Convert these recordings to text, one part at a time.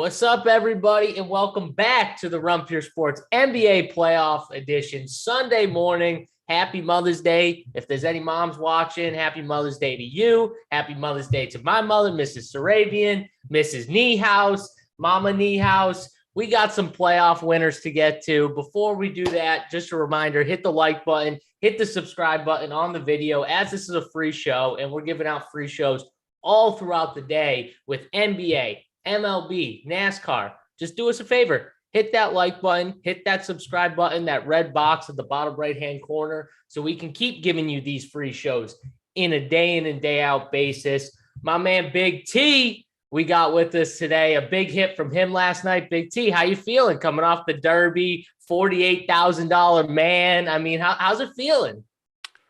What's up, everybody, and welcome back to the Run Pure Sports NBA Playoff Edition. Sunday morning. Happy Mother's Day. If there's any moms watching, happy Mother's Day to you. Happy Mother's Day to my mother, Mrs. Sarabian, Mrs. Niehaus, Mama Niehaus. We got some playoff winners to get to. Before we do that, just a reminder, hit the like button, hit the subscribe button on the video, as this is a free show, and we're giving out free shows all throughout the day with NBA, MLB, NASCAR. Just do us a favor. Hit that like button, hit that subscribe button, that red box at the bottom right-hand corner, so we can keep giving you these free shows in a day in and day out basis. My man, Big T, we got with us today. A big hit from him last night. Big T, how you feeling coming off the Derby, $48,000 man? I mean, how's it feeling?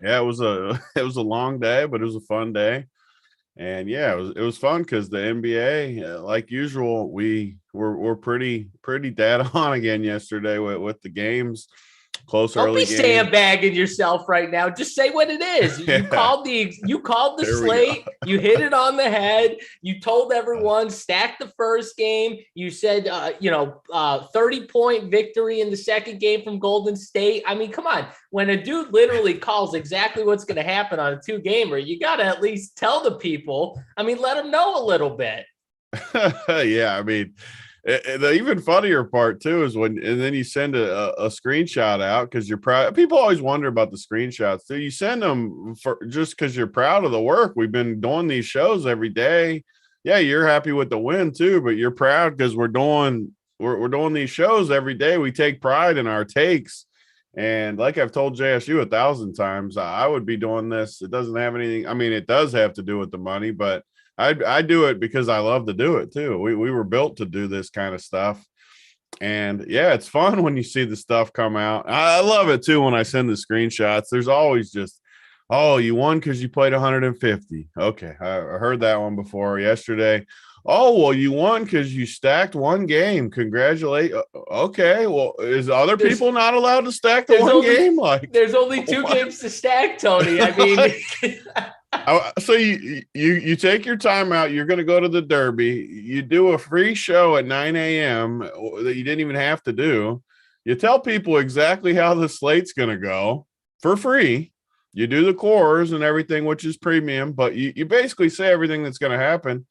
Yeah, it was a long day, but it was a fun day. And yeah, it was fun because the NBA, like usual, we're pretty dead on again yesterday with the games. Don't be sandbagging yourself right now. Just say what it is. You called the slate. You hit it on the head. You told everyone stack the first game. You said 30-point victory in the second game from Golden State. I mean, come on. When a dude literally calls exactly what's going to happen on a two-gamer, you got to at least tell the people. I mean, let them know a little bit. Yeah, I mean, the even funnier part too is and then you send a screenshot out because you're proud. People always wonder about the screenshots. So you send them just because you're proud of the work. We've been doing these shows every day. Yeah, you're happy with the win too, but you're proud because we're doing these shows every day. We take pride in our takes. And like I've told JSU 1,000 times, I would be doing this. It doesn't have anything. I mean, it does have to do with the money, but I do it because I love to do it too. We were built to do this kind of stuff. And yeah, it's fun when you see the stuff come out. I love it too when I send the screenshots. There's always just, oh, you won because you played 150. Okay, I heard that one before yesterday. Oh, well, you won because you stacked one game. Congratulate. Okay, well, is other people not allowed to stack the one game? Like, there's only two games to stack, Tony. I mean, so you take your time out. You're going to go to the Derby. You do a free show at 9 a.m. that you didn't even have to do. You tell people exactly how the slate's going to go for free. You do the cores and everything, which is premium, but you basically say everything that's going to happen.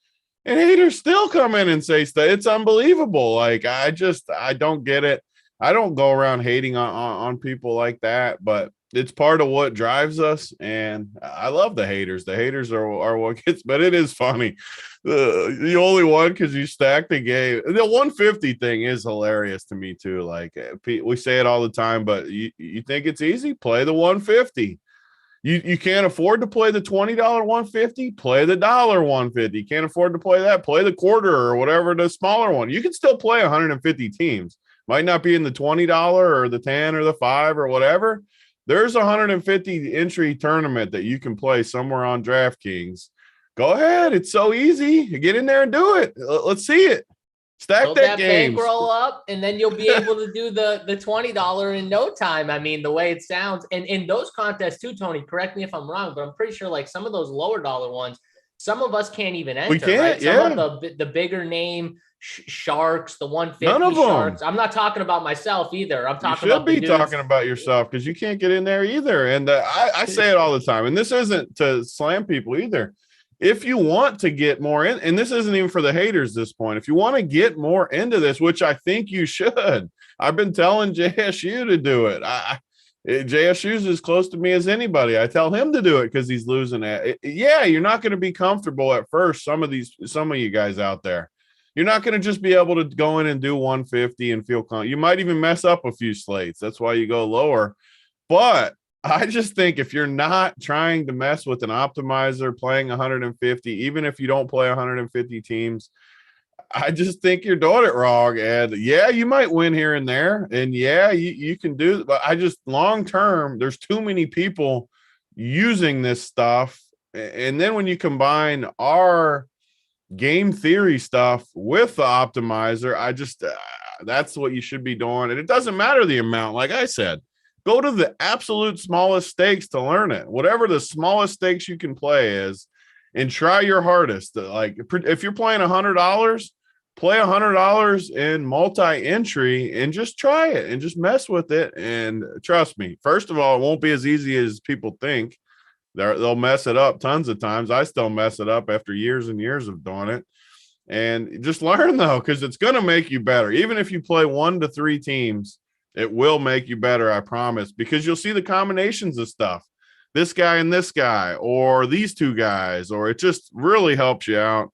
And haters still come in and say stuff. It's unbelievable. Like, I don't get it. I don't go around hating on people like that, but it's part of what drives us. And I love the haters. The haters are what gets, but it is funny. The only one because you stacked the game. The 150 thing is hilarious to me too. Like, we say it all the time, but you think it's easy? Play the 150. You can't afford to play the $20 150, play the $150. You can't afford to play that, play the quarter or whatever, the smaller one. You can still play 150 teams. Might not be in the $20 or the 10 or the 5 or whatever. There's a 150 entry tournament that you can play somewhere on DraftKings. Go ahead. It's so easy. Get in there and do it. Let's see it. Stack that game. Bankroll up, and then you'll be able to do the $20 in no time. I mean, the way it sounds. And in those contests too, Tony, correct me if I'm wrong, but I'm pretty sure like some of those lower dollar ones, some of us can't even enter. We can't, right? Some of the bigger name sharks, the 150 None of them. sharks. I'm not talking about myself either. I'm talking about talking about yourself because you can't get in there either. And I say it all the time, and this isn't to slam people either. If you want to get more in, and this isn't even for the haters this point, if you want to get more into this, which I think you should, I've been telling JSU to do it. JSU's as close to me as anybody. I tell him to do it because he's losing it. Yeah, you're not going to be comfortable at first. Some of you guys out there, you're not going to just be able to go in and do 150 and feel you might even mess up a few slates. That's why you go lower. But I just think if you're not trying to mess with an optimizer playing 150, even if you don't play 150 teams, I just think you're doing it wrong. And yeah, you might win here and there. And yeah, you can do it. But I just long term, there's too many people using this stuff. And then when you combine our game theory stuff with the optimizer, I just that's what you should be doing. And it doesn't matter the amount, like I said. Go to the absolute smallest stakes to learn it. Whatever the smallest stakes you can play is, and try your hardest. Like, if you're playing $100, play $100 in multi-entry and just try it and just mess with it. And trust me, first of all, it won't be as easy as people think. They'll mess it up tons of times. I still mess it up after years and years of doing it. And just learn, though, because it's going to make you better. Even if you play 1 to 3 teams, it will make you better, I promise, because you'll see the combinations of stuff. This guy and this guy, or these two guys, or it just really helps you out.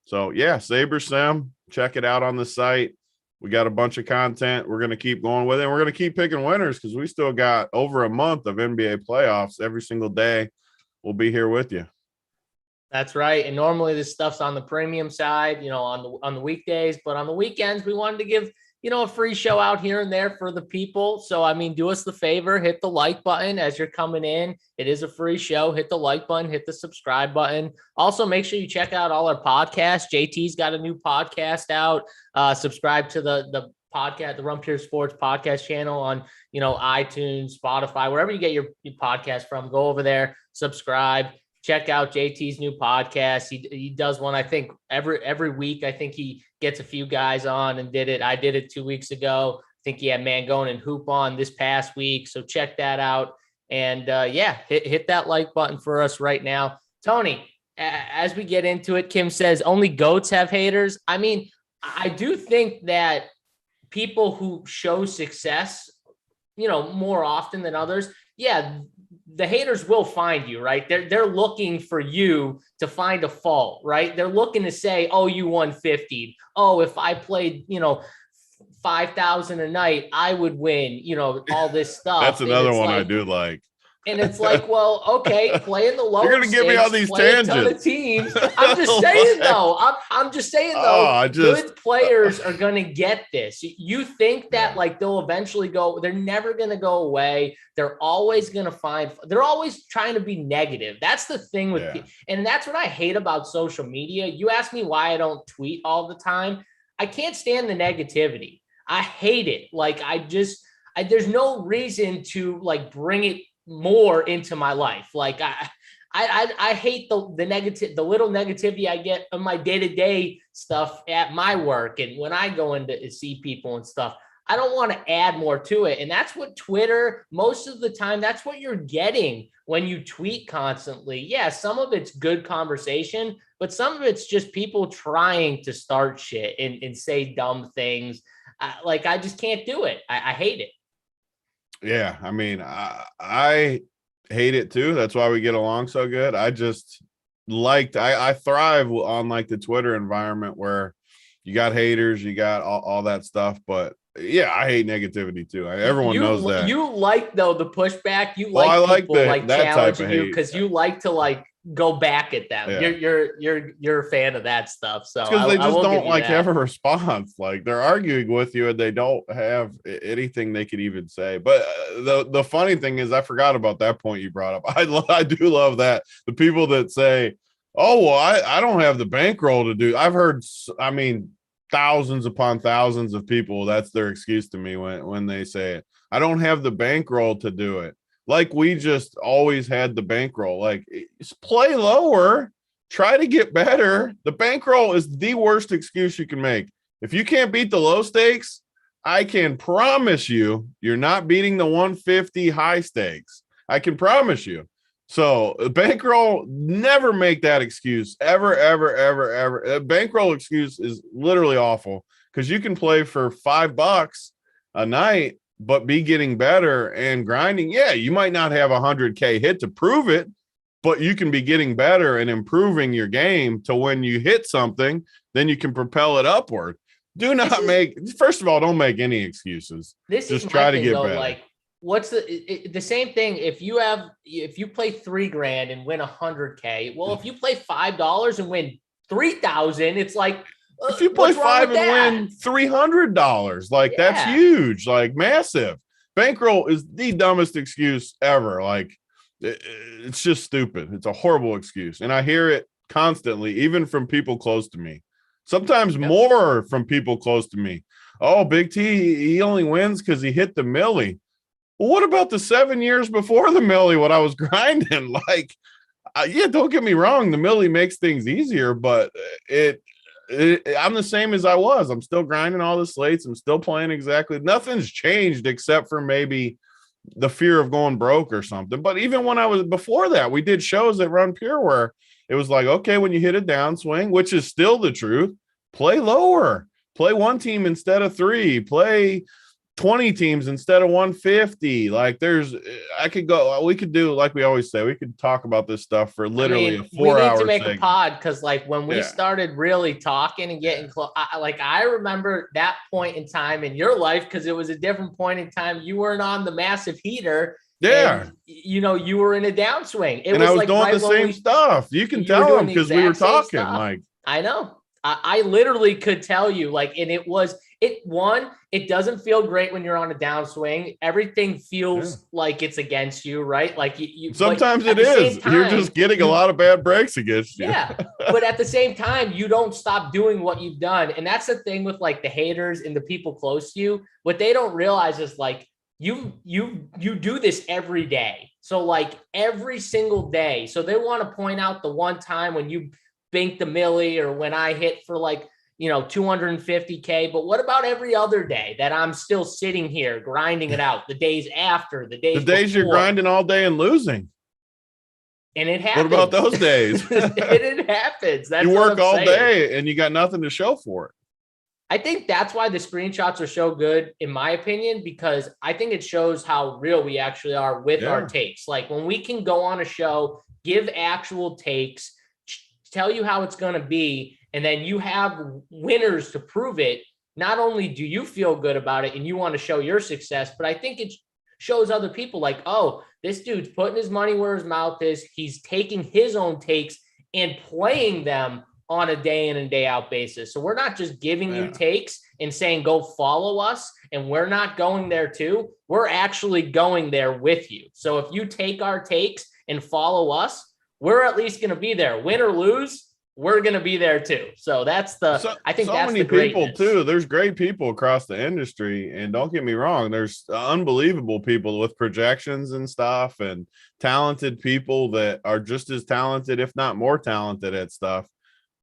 So, yeah, SaberSim, check it out on the site. We got a bunch of content. We're going to keep going with it. And we're going to keep picking winners because we still got over a month of NBA playoffs every single day. We'll be here with you. That's right. And normally this stuff's on the premium side, on the weekdays, but on the weekends, we wanted to give, a free show out here and there for the people. So, do us the favor, hit the like button as you're coming in. It is a free show. Hit the like button, hit the subscribe button. Also, make sure you check out all our podcasts. JT's got a new podcast out. Subscribe to the podcast, the Run Pure Sports podcast channel on, iTunes, Spotify, wherever you get your podcast from. Go over there, subscribe. Check out JT's new podcast. He does one, I think, every week. I think he gets a few guys on and did it. I did it 2 weeks ago. I think he had Mangone and Hoop on this past week. So check that out. And hit that like button for us right now. Tony, as we get into it, Kim says only GOATs have haters. I do think that people who show success, more often than others, the haters will find you, right? They're looking for you to find a fault, right? They're looking to say, oh, you won 50. Oh, if I played, 5,000 a night, I would win, all this stuff. That's another one I do like. And it's like, well, okay, playing the lower You're going to give me all these tangents. A ton of teams. I'm just saying, though. I'm just saying, though, good players are going to get this. You think that, they'll eventually go. They're never going to go away. They're always going to they're always trying to be negative. That's the thing with people. And that's what I hate about social media. You ask me why I don't tweet all the time. I can't stand the negativity. I hate it. There's no reason to, bring it more into my life. I hate the negative, the little negativity I get on my day-to-day stuff at my work. And when I go in to see people and stuff, I don't want to add more to it. And that's what Twitter, most of the time, that's what you're getting when you tweet constantly. Yeah, some of it's good conversation, but some of it's just people trying to start shit and say dumb things. I just can't do it. I hate it. Yeah, I hate it too. That's why we get along so good. I just I thrive on the Twitter environment where you got haters, you got all that stuff. But yeah, I hate negativity too. Everyone knows that. You though the pushback. You like people that challenging you because you like to go back at them. Yeah. You're a fan of that stuff. So because they just don't have a response. They're arguing with you and they don't have anything they could even say. But the funny thing is, I forgot about that point you brought up. I do love that the people that say, "Oh, well, I don't have the bankroll to do." I've heard. Thousands upon thousands of people. That's their excuse to me when they say it. I don't have the bankroll to do it. We just always had the bankroll. Play lower, try to get better. The bankroll is the worst excuse you can make. If you can't beat the low stakes, I can promise you, you're not beating the 150 high stakes. I can promise you. So bankroll, never make that excuse ever, ever, ever, ever. A bankroll excuse is literally awful because you can play for $5 a night, but be getting better and grinding. Yeah, you might not have a 100K hit to prove it, but you can be getting better and improving your game to when you hit something, then you can propel it upward. First of all, don't make any excuses. Just try to get better. What's the same thing if you play $3,000 and win 100K? Well, if you play $5 and win 3,000, it's if you play $5 and win $300, that's huge, massive. Bankroll is the dumbest excuse ever. It's just stupid. It's a horrible excuse. And I hear it constantly, even from people close to me, sometimes more from people close to me. Oh, Big T, he only wins because he hit the millie. Well, what about the 7 years before the millie when I was grinding? Don't get me wrong. The millie makes things easier, but I'm the same as I was. I'm still grinding all the slates. I'm still playing exactly. Nothing's changed except for maybe the fear of going broke or something. But even when I was before that, we did shows at Run Pure where it was like, okay, when you hit a downswing, which is still the truth, play lower, play one team instead of three, play 20 teams instead of 150. Like we could do, like we always say, we could talk about this stuff for literally a 4 we need hour to make segment. a pod because like when we started really talking and getting close, I remember that point in time in your life because it was a different point in time. You weren't on the massive heater. Yeah. And, you were in a downswing. I was like doing the same stuff. You can tell them because we were talking. Like, I know. I literally could tell you, like, and it doesn't feel great when you're on a downswing. Everything feels like it's against you, right? Like you sometimes it is. You're just getting a lot of bad breaks against you. Yeah. But at the same time, you don't stop doing what you've done. And that's the thing with like the haters and the people close to you. What they don't realize is like you do this every day. So like every single day. So they want to point out the one time when you banked the milli or when I hit for like, 250K. But what about every other day that I'm still sitting here grinding it out? The days after, the days before. You're grinding all day and losing. And it happens. What about those days? It happens. That's you work all day and you got nothing to show for it. I think that's why the screenshots are so good, in my opinion, because I think it shows how real we actually are with our takes. Like when we can go on a show, give actual takes, tell you how it's going to be, and then you have winners to prove it. Not only do you feel good about it and you want to show your success, but I think it shows other people like, oh, this dude's putting his money where his mouth is. He's taking his own takes and playing them on a day in and day out basis. So we're not just giving you takes and saying, go follow us. And we're not going there too. We're actually going there with you. So if you take our takes and follow us, we're at least going to be there. Win or lose, we're going to be there too. So that's I think that's many the greatness. people too. There's great people across the industry, and don't get me wrong, there's unbelievable people with projections and stuff, and talented people that are just as talented, if not more talented at stuff.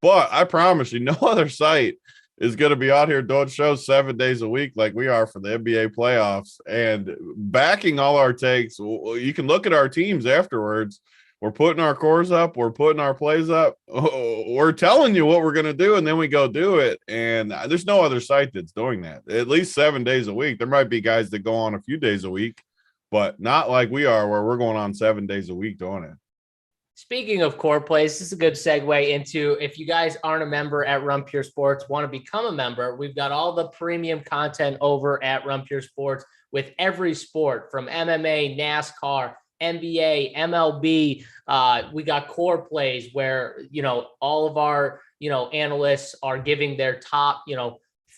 But I promise you, no other site is going to be out here doing shows 7 days a week like we are for the NBA playoffs and backing all our takes. You can look at our teams afterwards. We're putting our cores up. We're putting our plays up. We're telling you what we're going to do, and then we go do it. And there's no other site that's doing that, at least 7 days a week. There might be guys that go on a few days a week, but not like we are where we're going on 7 days a week doing it. Speaking of core plays, this is a good segue into, if you guys aren't a member at Run Pure Sports, want to become a member, we've got all the premium content over at Run Pure Sports with every sport from MMA, NASCAR, NBA, MLB. We got core plays where, all of our, analysts are giving their top,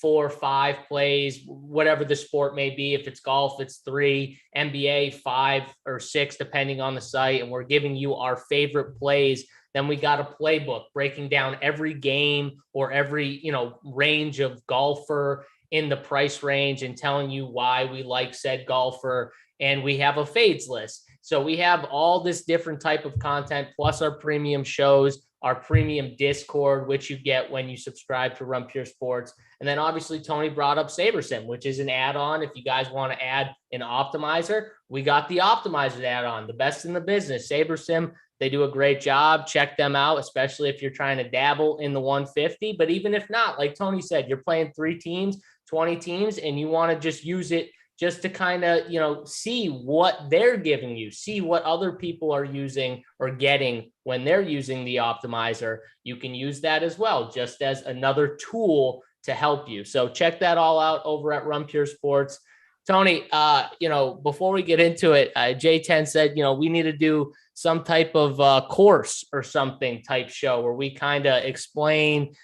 4 or 5 plays, whatever the sport may be. If it's golf, it's 3, NBA 5 or 6, depending on the site. And we're giving you our favorite plays. Then we got a playbook breaking down every game or every, range of golfer in the price range and telling you why we like said golfer. And we have a fades list. So we have all this different type of content, plus our premium shows, our premium Discord, which you get when you subscribe to Run Pure Sports. And then obviously Tony brought up SaberSim, which is an add-on. If you guys want to add an optimizer, we got the optimizer add-on, the best in the business. SaberSim, they do a great job. Check them out, especially if you're trying to dabble in the 150. But even if not, like Tony said, you're playing 3 teams, 20 teams, and you want to just use it just to kind of, see what they're giving you, see what other people are using or getting when they're using the optimizer. You can use that as well, just as another tool to help you. So check that all out over at Run Pure Sports. Tony, before we get into it, J10 said, we need to do some type of course or something type show where we kind of explain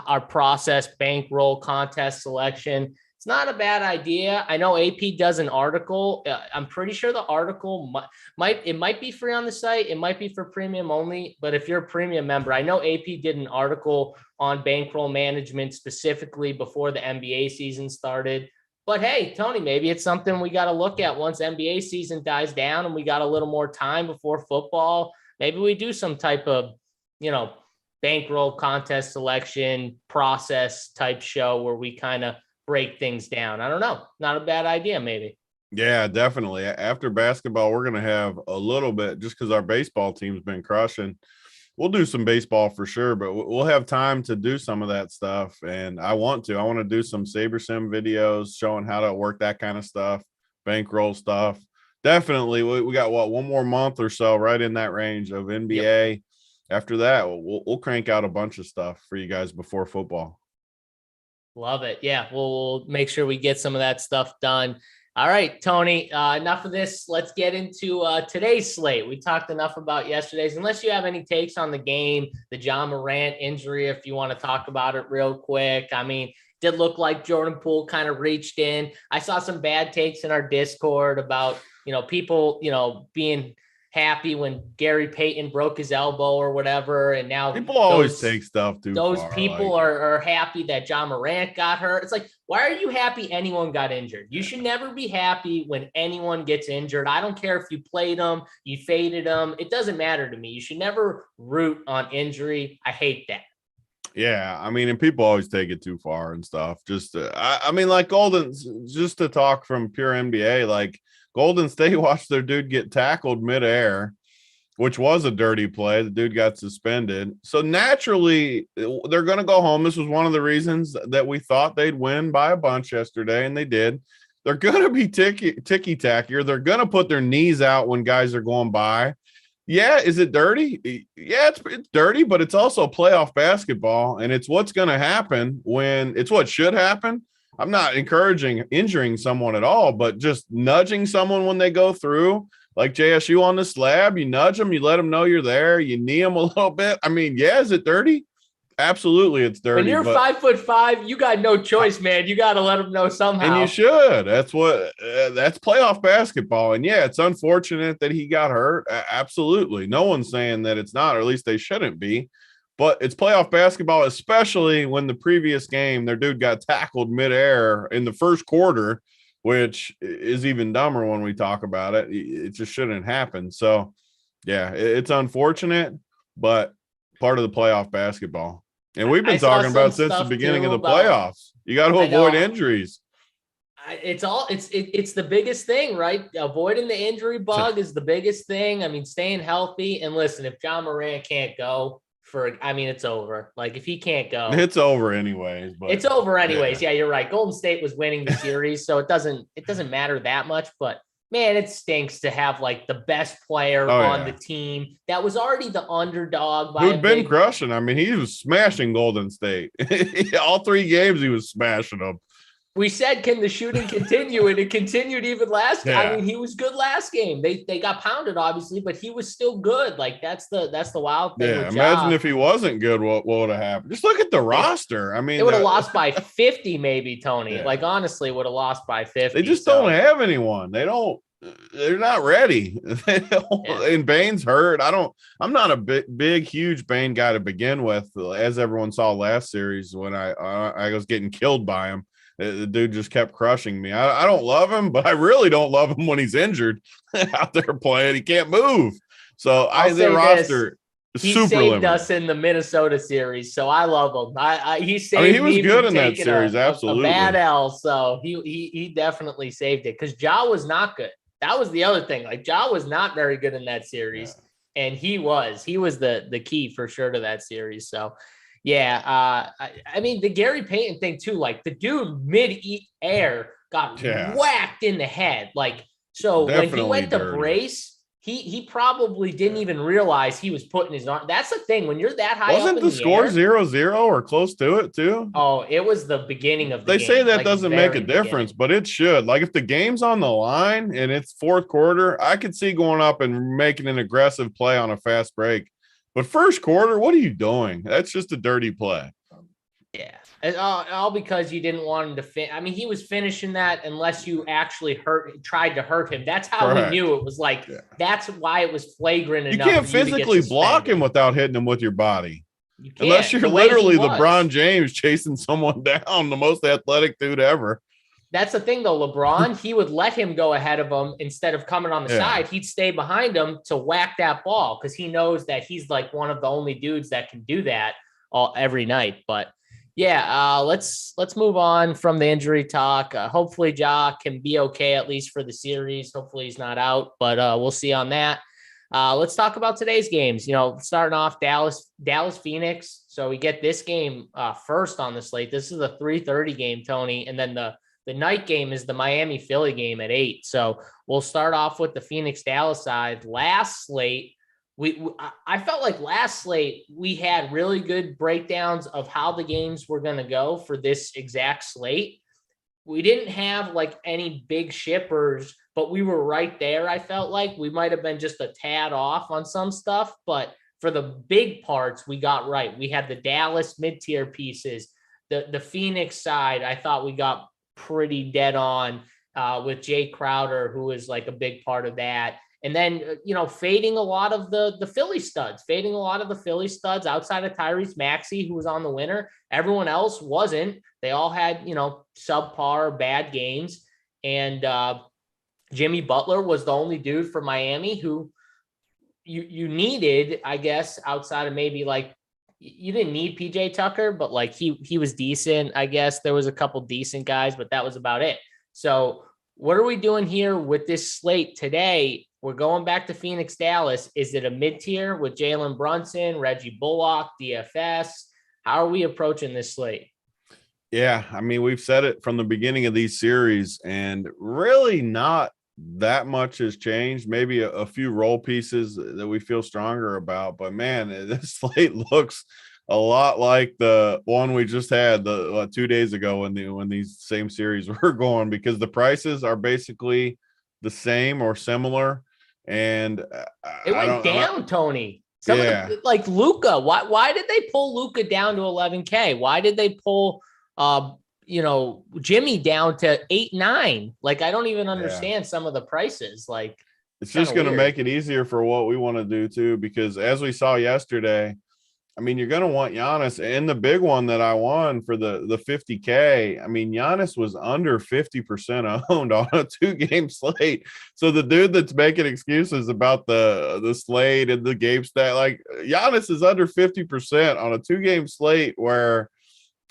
our process, bankroll, contest selection. It's not a bad idea. I know AP does an article. I'm pretty sure the article might be free on the site. It might be for premium only, but if you're a premium member, I know AP did an article on bankroll management specifically before the NBA season started. But hey, Tony, maybe it's something we got to look at once NBA season dies down and we got a little more time before football. Maybe we do some type of, bankroll contest selection process type show where we kind of break things down. I don't know. Not a bad idea, maybe. Yeah, definitely. After basketball, we're going to have a little bit just because our baseball team's been crushing. We'll do some baseball for sure, but we'll have time to do some of that stuff. And I want to do some SaberSim videos showing how to work that kind of stuff, bankroll stuff. Definitely. We got one more month or so right in that range of NBA. Yep. After that, we'll crank out a bunch of stuff for you guys before football. Love it. Yeah, we'll make sure we get some of that stuff done. All right, Tony, enough of this. Let's get into today's slate. We talked enough about yesterday's. Unless you have any takes on the game, the Ja Morant injury, if you want to talk about it real quick. I mean, did look like Jordan Poole kind of reached in. I saw some bad takes in our Discord about, people, being happy when Gary Payton broke his elbow or whatever. And now people always take stuff too Those far, people are happy that Ja Morant got hurt. It's like, why are you happy anyone got injured? You should never be happy when anyone gets injured. I don't care if you played them, you faded them. It doesn't matter to me. You should never root on injury. I hate that. Yeah, I mean, and people always take it too far and stuff. Just, like Golden, just to talk from pure NBA, like Golden State watched their dude get tackled midair, which was a dirty play. The dude got suspended. So naturally, they're going to go home. This was one of the reasons that we thought they'd win by a bunch yesterday, and they did. They're going to be ticky-tackier. They're going to put their knees out when guys are going by. Yeah, is it dirty? Yeah, it's dirty, but it's also playoff basketball, and it's what's going to happen when it's what should happen. I'm not encouraging injuring someone at all, but just nudging someone when they go through, like JSU on the slab, you nudge them, you let them know you're there, you knee them a little bit. I mean, yeah, is it dirty? Absolutely, it's dirty. When you're 5'5", you got no choice, man. You got to let them know somehow. And you should. That's playoff basketball. And yeah, it's unfortunate that he got hurt. Absolutely. No one's saying that it's not, or at least they shouldn't be. But it's playoff basketball, especially when the previous game, their dude got tackled midair in the first quarter, which is even dumber when we talk about it. It just shouldn't happen. So, yeah, it's unfortunate, but part of the playoff basketball. And we've been talking about since the beginning of the playoffs. You got to avoid injuries. It's the biggest thing, right? Avoiding the injury bug is the biggest thing. I mean, staying healthy. And listen, if Ja Morant can't go, it's over. Like, if he can't go, it's over anyways. But it's over anyways. Yeah, you're right. Golden State was winning the series, so it doesn't matter that much. But man, it stinks to have like the best player on the team that was already the underdog. Who'd been crushing. I mean, he was smashing Golden State. All 3 games, he was smashing them. We said, can the shooting continue? And it continued even last game. I mean, he was good last game. They got pounded, obviously, but he was still good. Like, that's the wild thing. Yeah, imagine if he wasn't good, what would have happened? Just look at the roster. I mean, they would have lost by 50, maybe, Tony. Yeah. Like, honestly, would have lost by 50. They just don't have anyone. They're not ready. And Bane's hurt. I'm not a big, huge Bane guy to begin with, as everyone saw last series when I was getting killed by him. The dude just kept crushing me. I don't love him, but I really don't love him when he's injured out there playing. He can't move. So the roster is super limited. He saved us in the Minnesota series, so I love him. He saved me. He was good in that series, absolutely. A bad L, so he definitely saved it because Ja was not good. That was the other thing. Like, Ja was not very good in that series, and he was the key for sure to that series. So. Yeah, I mean, the Gary Payton thing too, like the dude mid-air got whacked in the head. Like, so definitely when he went to brace, he probably didn't even realize he was putting his arm. That's the thing. When you're that high, wasn't the score 0-0 or close to it too? Oh, it was the beginning of the game. They say that doesn't make a difference, but it should. Like, if the game's on the line and it's fourth quarter, I could see going up and making an aggressive play on a fast break. But first quarter, what are you doing? That's just a dirty play. Yeah. And all because you didn't want him to fin. I mean, he was finishing that unless you actually tried to hurt him. That's how we knew it was like, that's why it was flagrant enough. You can't physically block him without hitting him with your body. Unless you're literally LeBron James chasing someone down, the most athletic dude ever. that's the thing, though. LeBron, he would let him go ahead of him instead of coming on the side. He'd stay behind him to whack that ball because he knows that he's like one of the only dudes that can do that every night. But yeah, let's move on from the injury talk. Hopefully, Ja can be okay at least for the series. Hopefully, he's not out, but we'll see on that. Let's talk about today's games. Starting off Dallas Phoenix. So we get this game first on the slate. This is a 3:30 game, Tony, and then the night game is the Miami Philly game at 8. So we'll start off with the Phoenix Dallas side. Last slate, I felt like last slate we had really good breakdowns of how the games were going to go for this exact slate. We didn't have like any big shippers, but we were right there. I felt like we might have been just a tad off on some stuff, but for the big parts, we got right. We had the Dallas mid-tier pieces. The Phoenix side, I thought we got pretty dead on with Jay Crowder, who is like a big part of that. And then, fading a lot of the Philly studs, outside of Tyrese Maxey, who was on the winner. Everyone else wasn't. They all had, subpar bad games. And Jimmy Butler was the only dude for Miami who you needed, I guess, outside of maybe like, you didn't need PJ Tucker, but like he was decent. I guess there was a couple decent guys, but that was about it. So what are we doing here with this slate today? We're going back to Phoenix, Dallas. Is it a mid-tier with Jalen Brunson, Reggie Bullock, DFS? How are we approaching this slate? Yeah, I mean, we've said it from the beginning of these series, and really not that much has changed. Maybe a few role pieces that we feel stronger about, but man, this slate looks a lot like the one we just had 2 days ago when these same series were going, because the prices are basically the same or similar. And it went down, Tony. Some of the, like Luka. Why did they pull Luka down to 11K? Why did they pull Jimmy down to 8-9? Like, I don't even understand some of the prices. Like, it's just going to make it easier for what we want to do too, because as we saw yesterday, I mean, you're going to want Giannis, and the big one that I won for the 50K. I mean, Giannis was under 50% owned on a 2-game slate. So the dude that's making excuses about the slate and the game stat, like Giannis is under 50% on a 2-game slate where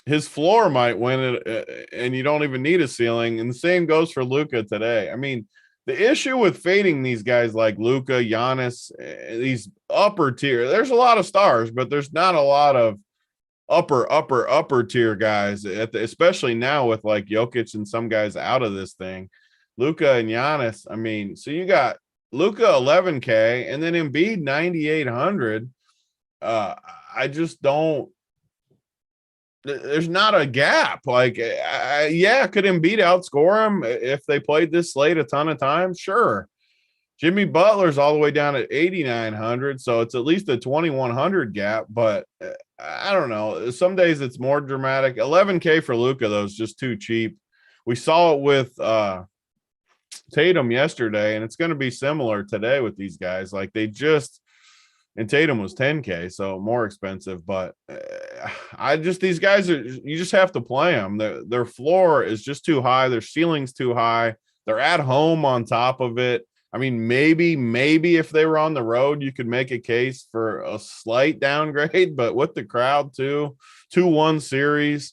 his floor might win it, and you don't even need a ceiling. And the same goes for Luka today. I mean, the issue with fading these guys like Luka, Giannis, these upper tier, there's a lot of stars, but there's not a lot of upper tier guys, especially now with like Jokic and some guys out of this thing. Luka and Giannis, I mean, so you got Luka 11K and then Embiid 9,800. I just don't. There's not a gap. Like, could Embiid outscore him if they played this slate a ton of times? Sure. Jimmy Butler's all the way down at 8,900, so it's at least a 2,100 gap. But I don't know. Some days it's more dramatic. 11K for Luka, though, is just too cheap. We saw it with Tatum yesterday, and it's going to be similar today with these guys. Like, and Tatum was 10K, so more expensive. But these guys you just have to play them. Their floor is just too high. Their ceiling's too high. They're at home on top of it. I mean, maybe if they were on the road, you could make a case for a slight downgrade. But with the crowd too, 2-1 series,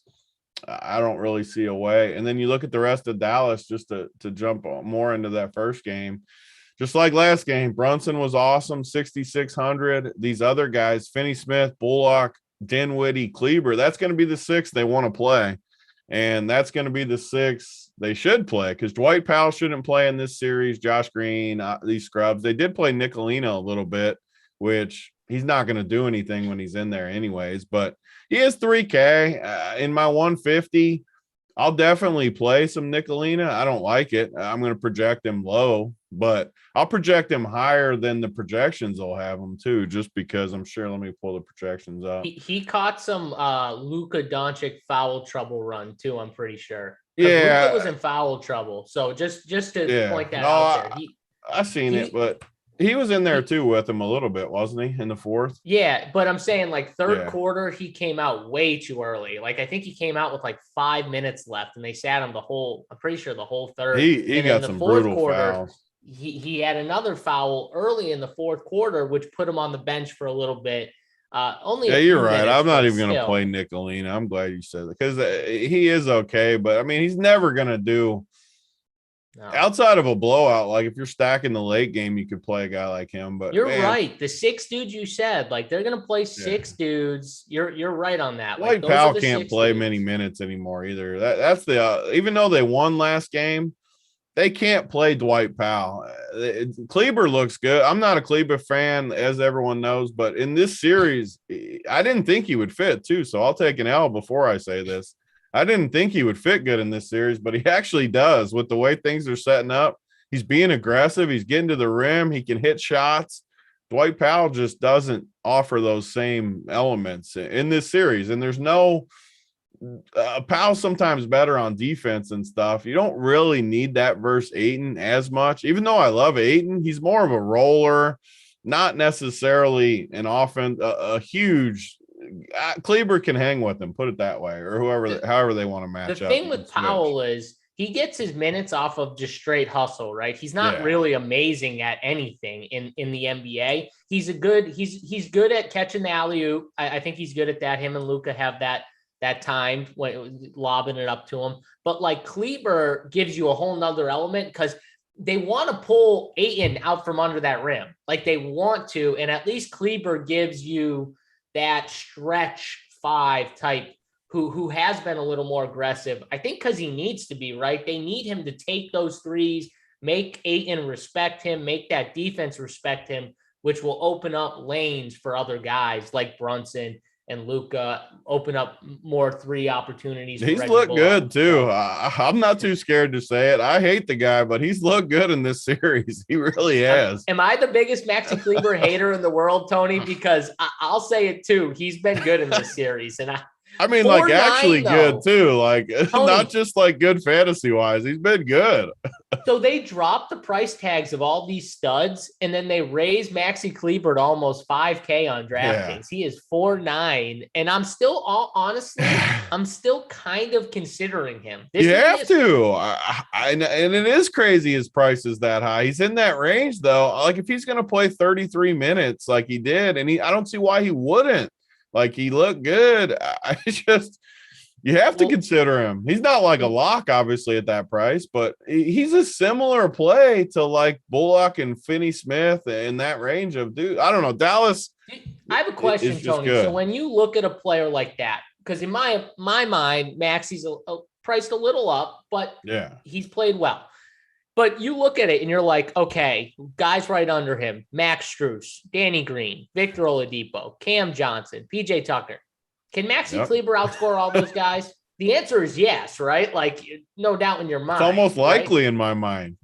I don't really see a way. And then you look at the rest of Dallas, just to jump more into that first game. Just like last game, Brunson was awesome, 6,600. These other guys, Finney-Smith, Bullock, Dinwiddie, Kleber, that's going to be the 6 they want to play. And that's going to be the 6 they should play, because Dwight Powell shouldn't play in this series. Josh Green, these scrubs. They did play Nicolina a little bit, which he's not going to do anything when he's in there anyways. But he is 3K. In my 150, I'll definitely play some Nicolina. I don't like it. I'm going to project him low, but I'll project him higher than the projections will have him too, just because I'm sure. Let me pull the projections up. He caught some Luka Doncic foul trouble run too, I'm pretty sure. Yeah. Luka was in foul trouble. So just to point that out there. I seen it, but He was in there too with him a little bit, wasn't he, in the fourth? Yeah, but I'm saying like third quarter, he came out way too early. Like I think he came out with like 5 minutes left, and they sat him I'm pretty sure the whole third. He And got then the some fourth brutal quarter, fouls. he had another foul early in the fourth quarter, which put him on the bench for a little bit. Only a You're few right. minutes, I'm not but even going to play Nicolina. I'm glad you said that because he is okay, but I mean, he's never going to do. No. Outside of a blowout, like if you're stacking the late game, you could play a guy like him. But you're right. The 6 dudes you said, like they're gonna play 6 dudes. You're right on that. Dwight Powell can't play many minutes anymore either. That's the even though they won last game, they can't play Dwight Powell. Kleber looks good. I'm not a Kleber fan, as everyone knows, but in this series, I didn't think he would fit too. So I'll take an L before I say this. I didn't think he would fit good in this series, but he actually does with the way things are setting up. He's being aggressive. He's getting to the rim. He can hit shots. Dwight Powell just doesn't offer those same elements in this series. And there's no Powell's sometimes better on defense and stuff. You don't really need that versus Ayton as much. Even though I love Ayton, he's more of a roller, not necessarily an offense, a huge Kleber can hang with him, put it that way, or however they want to match up. The thing with Powell is he gets his minutes off of just straight hustle, right? He's not really amazing at anything in the NBA. He's good at catching the alley-oop. I think he's good at that. Him and Luka have that time when lobbing it up to him. But like Kleber gives you a whole nother element because they want to pull Ayton out from under that rim. Like they want to, and at least Kleber gives you that stretch 5 type who has been a little more aggressive. I think because he needs to be, right? They need him to take those threes, make Ayton respect him, make that defense respect him, which will open up lanes for other guys like Brunson and Luka, open up more 3 opportunities. He's looked good too. I'm not too scared to say it. I hate the guy, but he's looked good in this series. He really has. Am I the biggest Maxi Kleber hater in the world, Tony? Because I'll say it too. He's been good in this series, and I mean, like actually good too. Like Tony, not just like good fantasy wise. He's been good. So they dropped the price tags of all these studs, and then they raised Maxi Kleber to almost $5K on DraftKings. He is 4.9, and I'm still honestly, I'm still kind of considering him. You have to, and it is crazy. His price is that high. He's in that range though. Like if he's going to play 33 minutes, like he did, and I don't see why he wouldn't. Like he looked good. You have to consider him. He's not like a lock, obviously, at that price, but he's a similar play to like Bullock and Finney Smith in that range of dude. I don't know. Dallas. I have a question, Tony. So when you look at a player like that, because in my mind, Maxi's priced a little up, but he's played well. But you look at it and you're like, okay, guys right under him, Max Strus, Danny Green, Victor Oladipo, Cam Johnson, PJ Tucker. Can Maxi Kleber outscore all those guys? The answer is yes, right? Like no doubt in your mind. It's almost likely in my mind.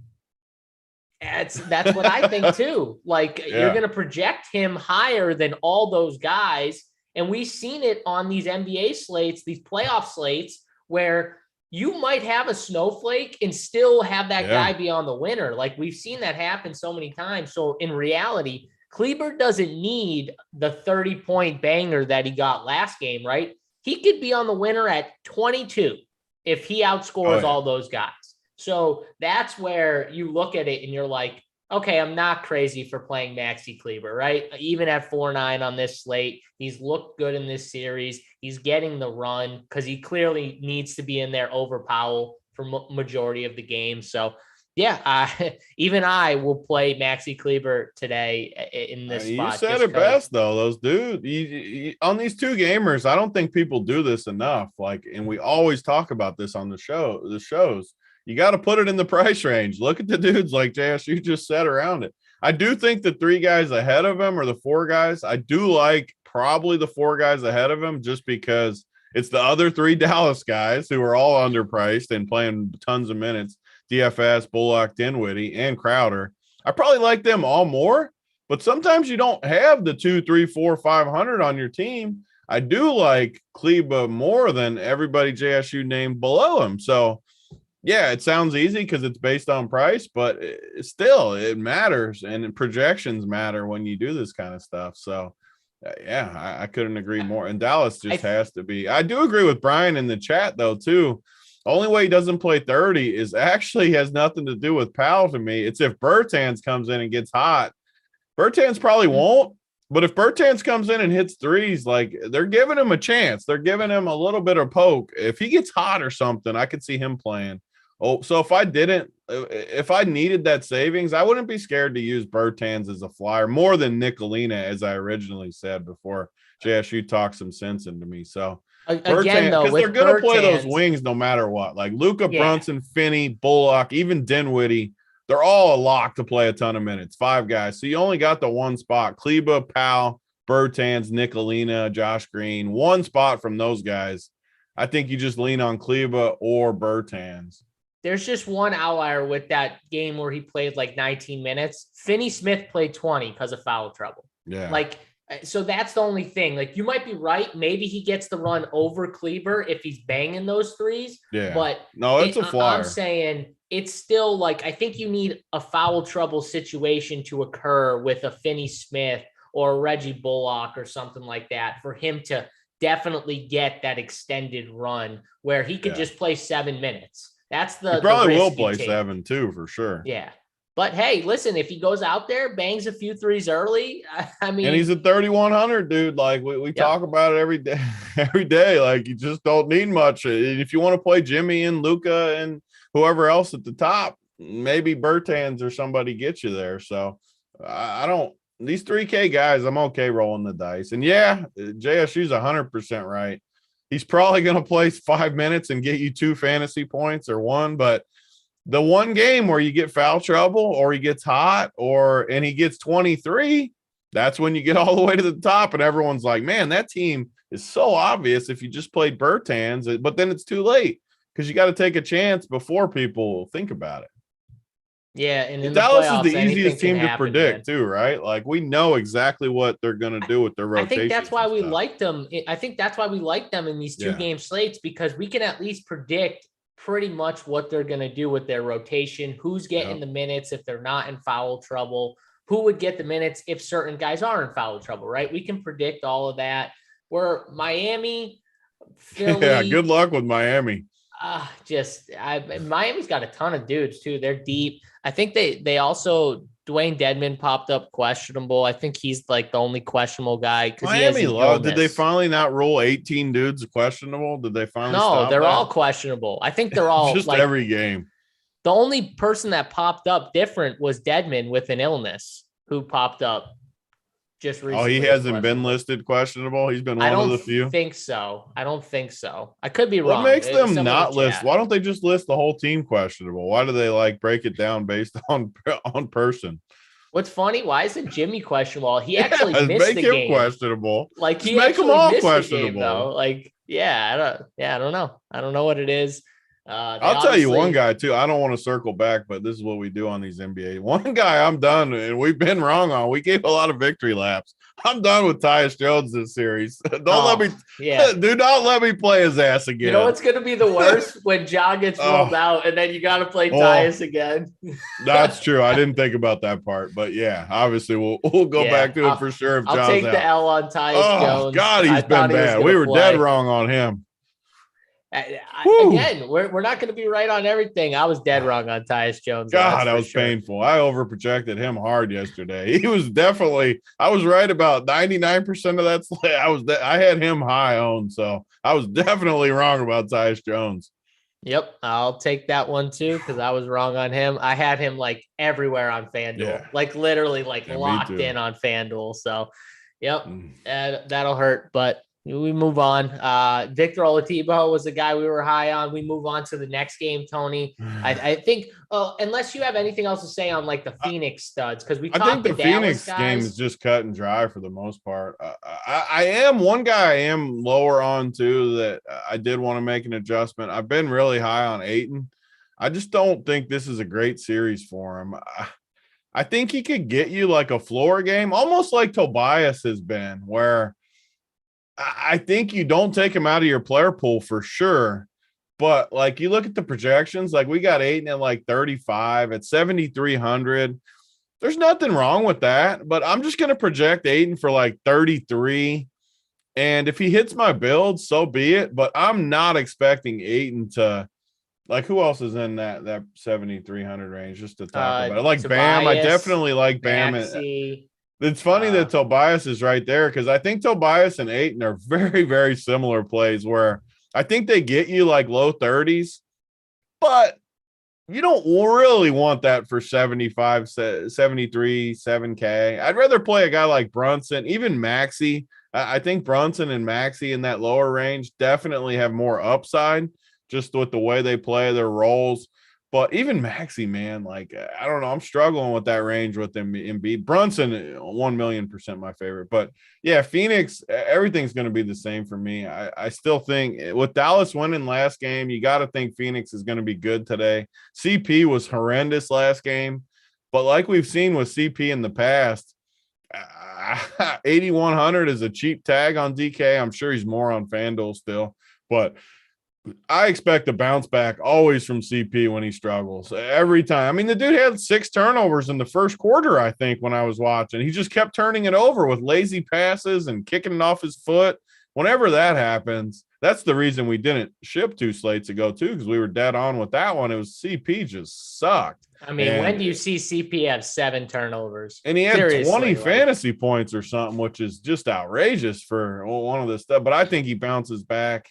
That's what I think too. Like you're going to project him higher than all those guys. And we've seen it on these NBA slates, these playoff slates where you might have a snowflake and still have that guy be on the winner. Like we've seen that happen so many times. So in reality, Kleber doesn't need the 30-point banger that he got last game, right? He could be on the winner at 22 if he outscores all those guys. So that's where you look at it and you're like, okay, I'm not crazy for playing Maxi Kleber, right? Even at 4.9 on this slate, he's looked good in this series. He's getting the run because he clearly needs to be in there over Powell for majority of the game. So, even I will play Maxi Kleber today in this spot. You said it best, though. Those dudes, on these 2 gamers, I don't think people do this enough. Like, and we always talk about this on the shows. You got to put it in the price range. Look at the dudes like JSU just said around it. I do think the 3 guys ahead of him or the 4 guys, I do like probably the 4 guys ahead of him just because it's the other 3 Dallas guys who are all underpriced and playing tons of minutes. DFS, Bullock, Dinwiddie, and Crowder. I probably like them all more, but sometimes you don't have the 2, 3, 4, 500 on your team. I do like Kleber more than everybody JSU named below him. So Yeah, it sounds easy because it's based on price, but still, it matters, and projections matter when you do this kind of stuff. So, yeah, I couldn't agree more. And Dallas just has to be. I do agree with Brian in the chat, though, too. Only way he doesn't play 30 is actually has nothing to do with Powell to me. It's if Bertans comes in and gets hot. Bertans probably won't, but if Bertans comes in and hits threes, like they're giving him a chance. They're giving him a little bit of poke. If he gets hot or something, I could see him playing. Oh, so if I needed that savings, I wouldn't be scared to use Bertans as a flyer more than Nicolina, as I originally said before JSU talked some sense into me. So again, though, because they're with going to play those Bertans, wings no matter what. Like Luka Brunson, Finney, Bullock, even Dinwiddie, they're all a lock to play a ton of minutes. 5 guys. So you only got the one spot. Kleba, Powell, Bertans, Nicolina, Josh Green. One spot from those guys. I think you just lean on Kleba or Bertans. There's just one outlier with that game where he played like 19 minutes. Finney Smith played 20 because of foul trouble. Yeah. Like, so that's the only thing. Like, you might be right. Maybe he gets the run over Kleber if he's banging those threes. Yeah. But no, it's a flyer. I'm saying it's still like, I think you need a foul trouble situation to occur with a Finney Smith or a Reggie Bullock or something like that for him to definitely get that extended run where he could just play 7 minutes. That's the he probably the will play 7 too, for sure. Yeah. But hey, listen, if he goes out there, bangs a few threes early, I mean, and he's a 3,100 dude. Like we talk about it every day, every day. Like you just don't need much. If you want to play Jimmy and Luka and whoever else at the top, maybe Bertans or somebody gets you there. So I don't. These 3K guys, I'm okay rolling the dice. And yeah, JSU's 100% right. He's probably going to play 5 minutes and get you 2 fantasy points or 1, but the one game where you get foul trouble or he gets hot and he gets 23, that's when you get all the way to the top and everyone's like, man, that team is so obvious if you just played Bertans, but then it's too late because you got to take a chance before people think about it. Yeah, and Dallas is the easiest team to predict too, right? Like we know exactly what they're going to do with their rotation. I think that's why we like them. I think that's why we like them in these 2-game slates because we can at least predict pretty much what they're going to do with their rotation, who's getting the minutes if they're not in foul trouble, who would get the minutes if certain guys are in foul trouble, right? We can predict all of that. Where Miami, Philly. Yeah, good luck with Miami. Miami's got a ton of dudes too. They're deep. I think they also Dwayne Dedmon popped up questionable. I think he's like the only questionable guy. Miami did they finally not rule 18 dudes questionable? Did they finally? No, they're all questionable. I think they're all just like, every game. The only person that popped up different was Dedmon with an illness who popped up just recently. Oh, he hasn't been listed questionable. He's been one of the few. I don't think so. I could be wrong. What makes them not list? Why don't they just list the whole team questionable? Why do they like break it down based on person? What's funny? Why isn't Jimmy questionable? He actually missed the game. Make him questionable. Like he make them all questionable. Game, though. Like I don't know. I don't know what it is. I'll tell you one guy too. I don't want to circle back, but this is what we do on these NBA. One guy I'm done, and we've been wrong on. We gave a lot of victory laps. I'm done with Tyus Jones this series. Do not let me play his ass again. You know what's going to be the worst when Ja gets rolled out, and then you got to play Tyus again. That's true. I didn't think about that part, but yeah, obviously we'll go back to it for sure. If I'll take the L on Tyus Jones. God, he's been bad. We were dead wrong on him. Again, we're not going to be right on everything. I was dead wrong on Tyus Jones. God, that was painful. I overprojected him hard yesterday. He was definitely. I was right about 99% of that slate. I had him high on, so I was definitely wrong about Tyus Jones. Yep, I'll take that one too because I was wrong on him. I had him like everywhere on FanDuel, like literally like locked in on FanDuel. So, yep, that'll hurt, but. We move on. Victor Oladipo was the guy we were high on. We move on to the next game, Tony. I think, unless you have anything else to say on like the Phoenix studs, because I think the Phoenix game is just cut and dry for the most part. I am one guy I am lower on too that I did want to make an adjustment. I've been really high on Ayton. I just don't think this is a great series for him. I think he could get you like a floor game, almost like Tobias has been, where I think you don't take him out of your player pool for sure, But like you look at the projections, like we got Ayton at like 35 at 7,300. There's nothing wrong with that, but I'm just going to project Ayton for like 33. And if he hits my build, so be it. But I'm not expecting Ayton to, like, who else is in that 7,300 range? Just to talk about it, like Bam. I Tobias, definitely like Bam. Maxey. It's funny that Tobias is right there because I think Tobias and Ayton are very, very similar plays where I think they get you like low 30s, but you don't really want that for 75, 73, 7K. I'd rather play a guy like Brunson, even Maxey. I think Brunson and Maxey in that lower range definitely have more upside just with the way they play their roles. But even Maxey, man, like, I don't know. I'm struggling with that range with them. Embiid. Brunson, 1,000,000% my favorite. But yeah, Phoenix, everything's going to be the same for me. I still think with Dallas winning last game, you got to think Phoenix is going to be good today. CP was horrendous last game. But like we've seen with CP in the past, 8,100 is a cheap tag on DK. I'm sure he's more on FanDuel still. But I expect a bounce back always from CP when he struggles every time. I mean, the dude had 6 turnovers in the first quarter, I think, when I was watching. He just kept turning it over with lazy passes and kicking it off his foot. Whenever that happens, that's the reason we didn't ship 2 slates ago, too, because we were dead on with that one. It was CP just sucked. I mean, when do you see CP have 7 turnovers? And he had Seriously, 20 fantasy points or something, which is just outrageous for one of this stuff. But I think he bounces back.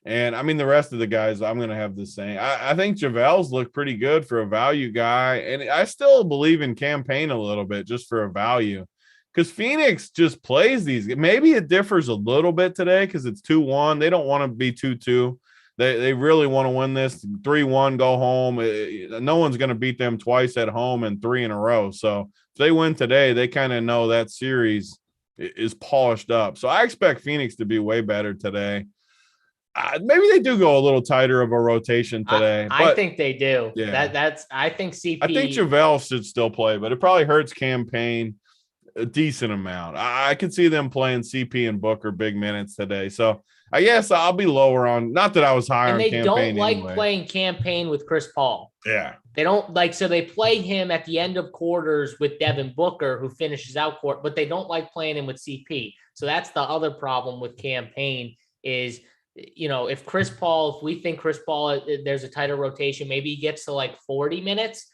And I mean, the rest of the guys, I'm going to have the same. I think JaVale's looked pretty good for a value guy. And I still believe in campaign a little bit just for a value because Phoenix just plays these. Maybe it differs a little bit today because it's 2-1. They don't want to be 2-2. They really want to win this 3-1, go home. No one's going to beat them twice at home and 3 in a row. So if they win today, they kind of know that series is polished up. So I expect Phoenix to be way better today. Maybe they do go a little tighter of a rotation today. I think they do. Yeah, I think CP. I think JaVale should still play, but it probably hurts campaign a decent amount. I could see them playing CP and Booker big minutes today. So I guess I'll be lower on. Not that I was higher on campaign. And they don't like playing campaign with Chris Paul. Yeah, they don't like. So they play him at the end of quarters with Devin Booker, who finishes out court, but they don't like playing him with CP. So that's the other problem with campaign is. If we think Chris Paul, there's a tighter rotation, maybe he gets to like 40 minutes,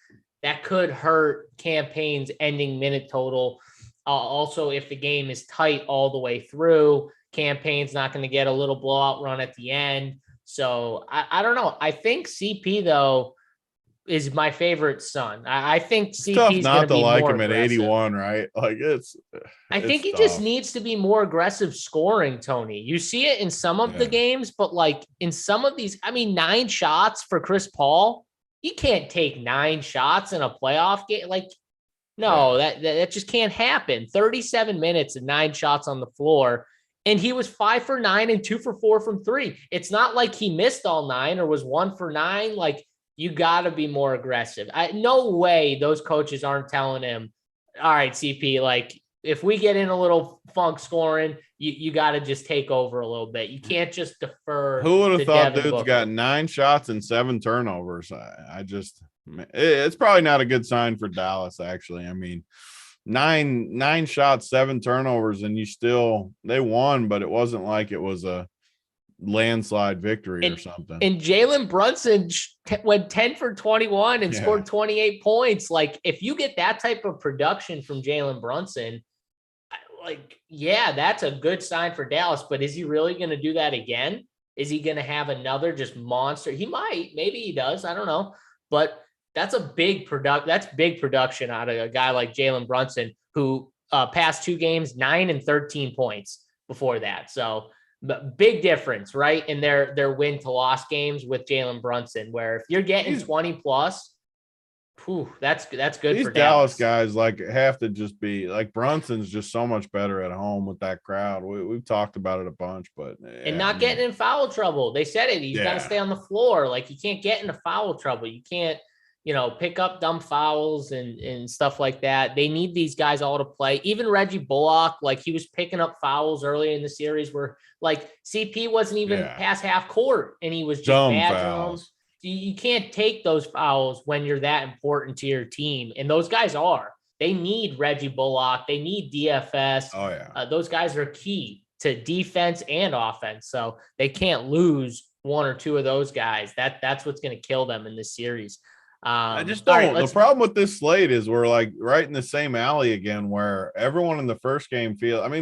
that could hurt campaign's ending minute total. Also, if the game is tight all the way through, campaign's not going to get a little blowout run at the end. So I don't know. I think CP, though, is my favorite son. I think CP is going to be like more him aggressive. At 81, right? Like I think he just needs to be more aggressive scoring, Tony. You see it in some of the games, but like in some of these, I mean, 9 shots for Chris Paul. You can't take 9 shots in a playoff game. Like, no, that just can't happen. 37 minutes and 9 shots on the floor. And he was 5 for 9 and 2 for 4 from 3. It's not like he missed all 9 or was 1 for 9. Like, you got to be more aggressive. No way those coaches aren't telling him, all right, CP, like if we get in a little funk scoring, you got to just take over a little bit. You can't just defer. Who would have thought Devin dude's Booker. got 9 shots and 7 turnovers? It's probably not a good sign for Dallas, actually. I mean, 9 shots, 7 turnovers, and they won, but it wasn't like it was a landslide victory or something. And Jalen Brunson went 10 for 21 and scored 28 points. Like, if you get that type of production from Jalen Brunson, that's a good sign for Dallas. But is he really going to do that again? Is he going to have another just monster? He might. Maybe he does. I don't know. But that's big production out of a guy like Jalen Brunson, who past 2 games, 9 and 13 points before that. So, but big difference, right, in their win to loss games with Jalen Brunson, where if you're getting 20 plus, that's good. These for Dallas guys have to just be like Brunson's just so much better at home with that crowd. We've talked about it a bunch, but not getting in foul trouble. They said it. He's got to stay on the floor. Like, you can't get into foul trouble. You can't. pick up dumb fouls and stuff like that. They need these guys all to play. Even Reggie Bullock, like he was picking up fouls early in the series where like CP wasn't even past half court and he was just dumb badgering them. fouls. You can't take those fouls when you're that important to your team. And those guys are. They need Reggie Bullock. They need DFS. Oh, yeah. Those guys are key to defense and offense. So they can't lose one or two of those guys. That's what's going to kill them in this series. I just don't. The problem with this slate is we're like right in the same alley again, where everyone in the first game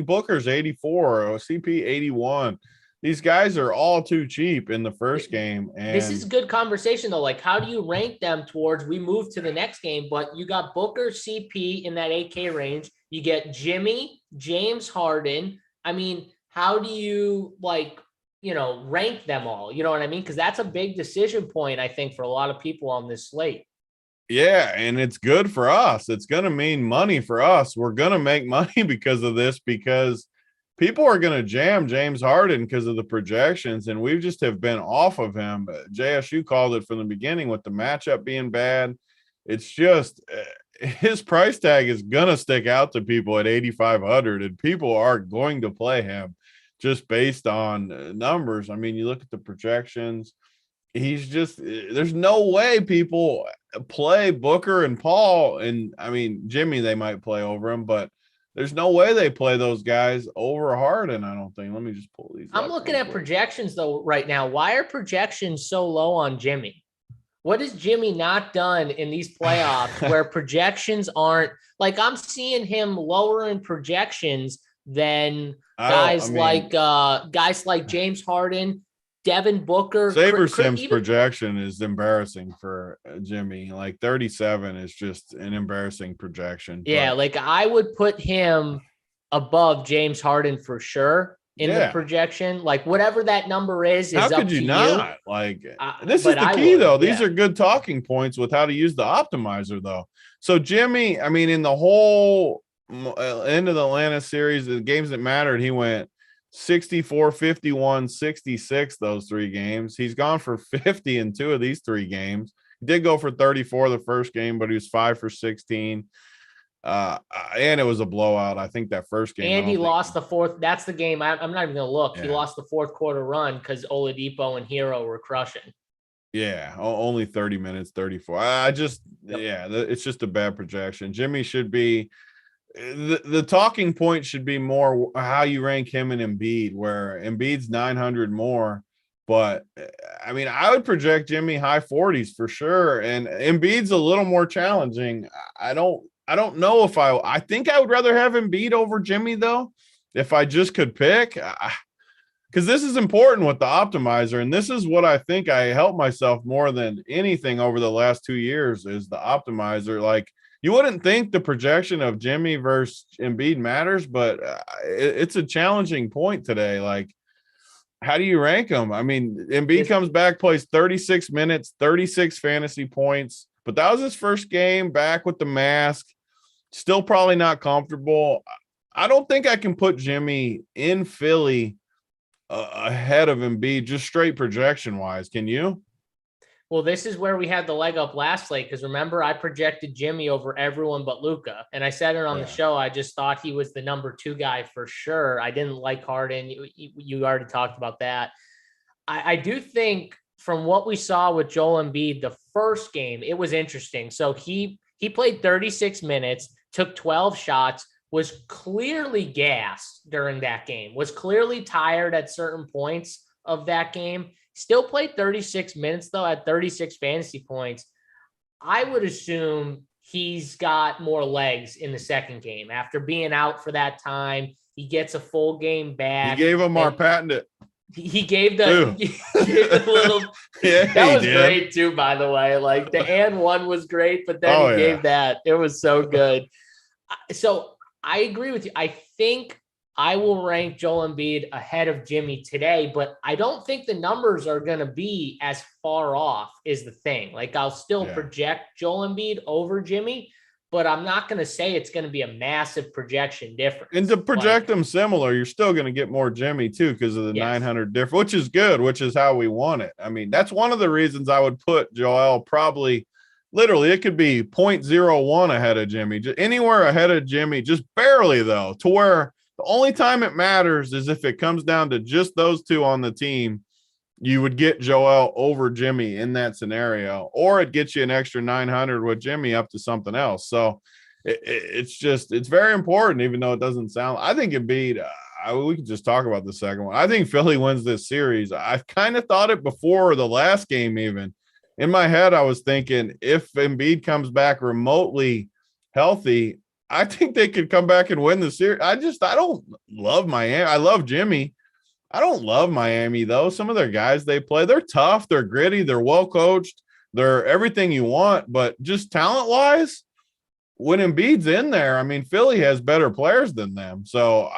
Booker's 84, CP 81. These guys are all too cheap in the first game. And this is good conversation though. Like, how do you rank them towards we move to the next game? But you got Booker, CP in that 8K range. You get Jimmy, James Harden. I mean, how do you rank them all? You know what I mean? Because that's a big decision point, I think, for a lot of people on this slate. Yeah, and it's good for us. It's going to mean money for us. We're going to make money because of this, because people are going to jam James Harden because of the projections, and we just have been off of him. JSU called it from the beginning with the matchup being bad. It's just his price tag is going to stick out to people at 8,500, and people are going to play him just based on numbers. I mean, you look at the projections, there's no way people play Booker and Paul. And I mean, Jimmy, they might play over him, but there's no way they play those guys over Harden, I don't think. Let me just pull these. I'm looking at projections though right now. Why are projections so low on Jimmy? What has Jimmy not done in these playoffs where projections aren't like, I'm seeing him lower in projections than guys like James Harden, Devin Booker. SaberSim's projection is embarrassing for Jimmy. Like 37 is just an embarrassing projection. Yeah, like I would put him above James Harden for sure in the projection. Like whatever that number is how could you not? Like this is the key though. These are good talking points with how to use the optimizer though. So Jimmy, I mean, in the whole end of the Atlanta series, the games that mattered, he went 64, 51, 66 those 3 games. He's gone for 50 in 2 of these 3 games. He did go for 34 the first game, but he was 5 for 16. And it was a blowout, I think, that first game. And he lost the fourth. That's the game. I'm not even going to look. Yeah. He lost the fourth quarter run because Oladipo and Hero were crushing. Yeah, only 30 minutes, 34. It's just a bad projection. Jimmy should be the talking point should be more how you rank him and Embiid, where Embiid's 900 more. But I mean, I would project Jimmy high 40s for sure. And Embiid's a little more challenging. I don't know if I think I would rather have Embiid over Jimmy though, if I just could pick. Because this is important with the optimizer, and this is what I think I helped myself more than anything over the last 2 years is the optimizer. Like, you wouldn't think the projection of Jimmy versus Embiid matters, but it's a challenging point today. Like, how do you rank them? I mean, Embiid comes back, plays 36 minutes, 36 fantasy points, but that was his first game back with the mask. Still probably not comfortable. I don't think I can put Jimmy in Philly ahead of Embiid, just straight projection wise. Can you? Well, this is where we had the leg up last slate, because remember, I projected Jimmy over everyone but Luka, and I said it on the show. I just thought he was the number 2 guy for sure. I didn't like Harden. You already talked about that. I do think from what we saw with Joel Embiid, the first game, it was interesting. So he played 36 minutes, took 12 shots, was clearly gassed during that game, was clearly tired at certain points of that game. Still played 36 minutes, though, at 36 fantasy points. I would assume he's got more legs in the second game. After being out for that time, he gets a full game back. He gave him our patent. He gave the little – that was great, too, by the way. Like, the and one was great, but then he gave that. It was so good. So I agree with you. I think – I will rank Joel Embiid ahead of Jimmy today, but I don't think the numbers are going to be as far off is the thing. Like, I'll still project Joel Embiid over Jimmy, but I'm not going to say it's going to be a massive projection difference. And to project them similar, you're still going to get more Jimmy too, because of the 900 difference, which is good, which is how we want it. I mean, that's one of the reasons I would put Joel probably Literally, it could be 0.01 ahead of Jimmy, just anywhere ahead of Jimmy, just barely though, to where the only time it matters is if it comes down to just those two on the team. You would get Joel over Jimmy in that scenario, or it gets you an extra 900 with Jimmy up to something else. So it's very important, even though it doesn't sound. I think Embiid. We could just talk about the second one. I think Philly wins this series. I've kind of thought it before the last game, even in my head, I was thinking if Embiid comes back remotely healthy, I think they could come back and win the series. I don't love Miami. I love Jimmy. I don't love Miami, though. Some of their guys they play, they're tough, they're gritty, they're well coached, they're everything you want, but just talent-wise, when Embiid's in there, I mean, Philly has better players than them. So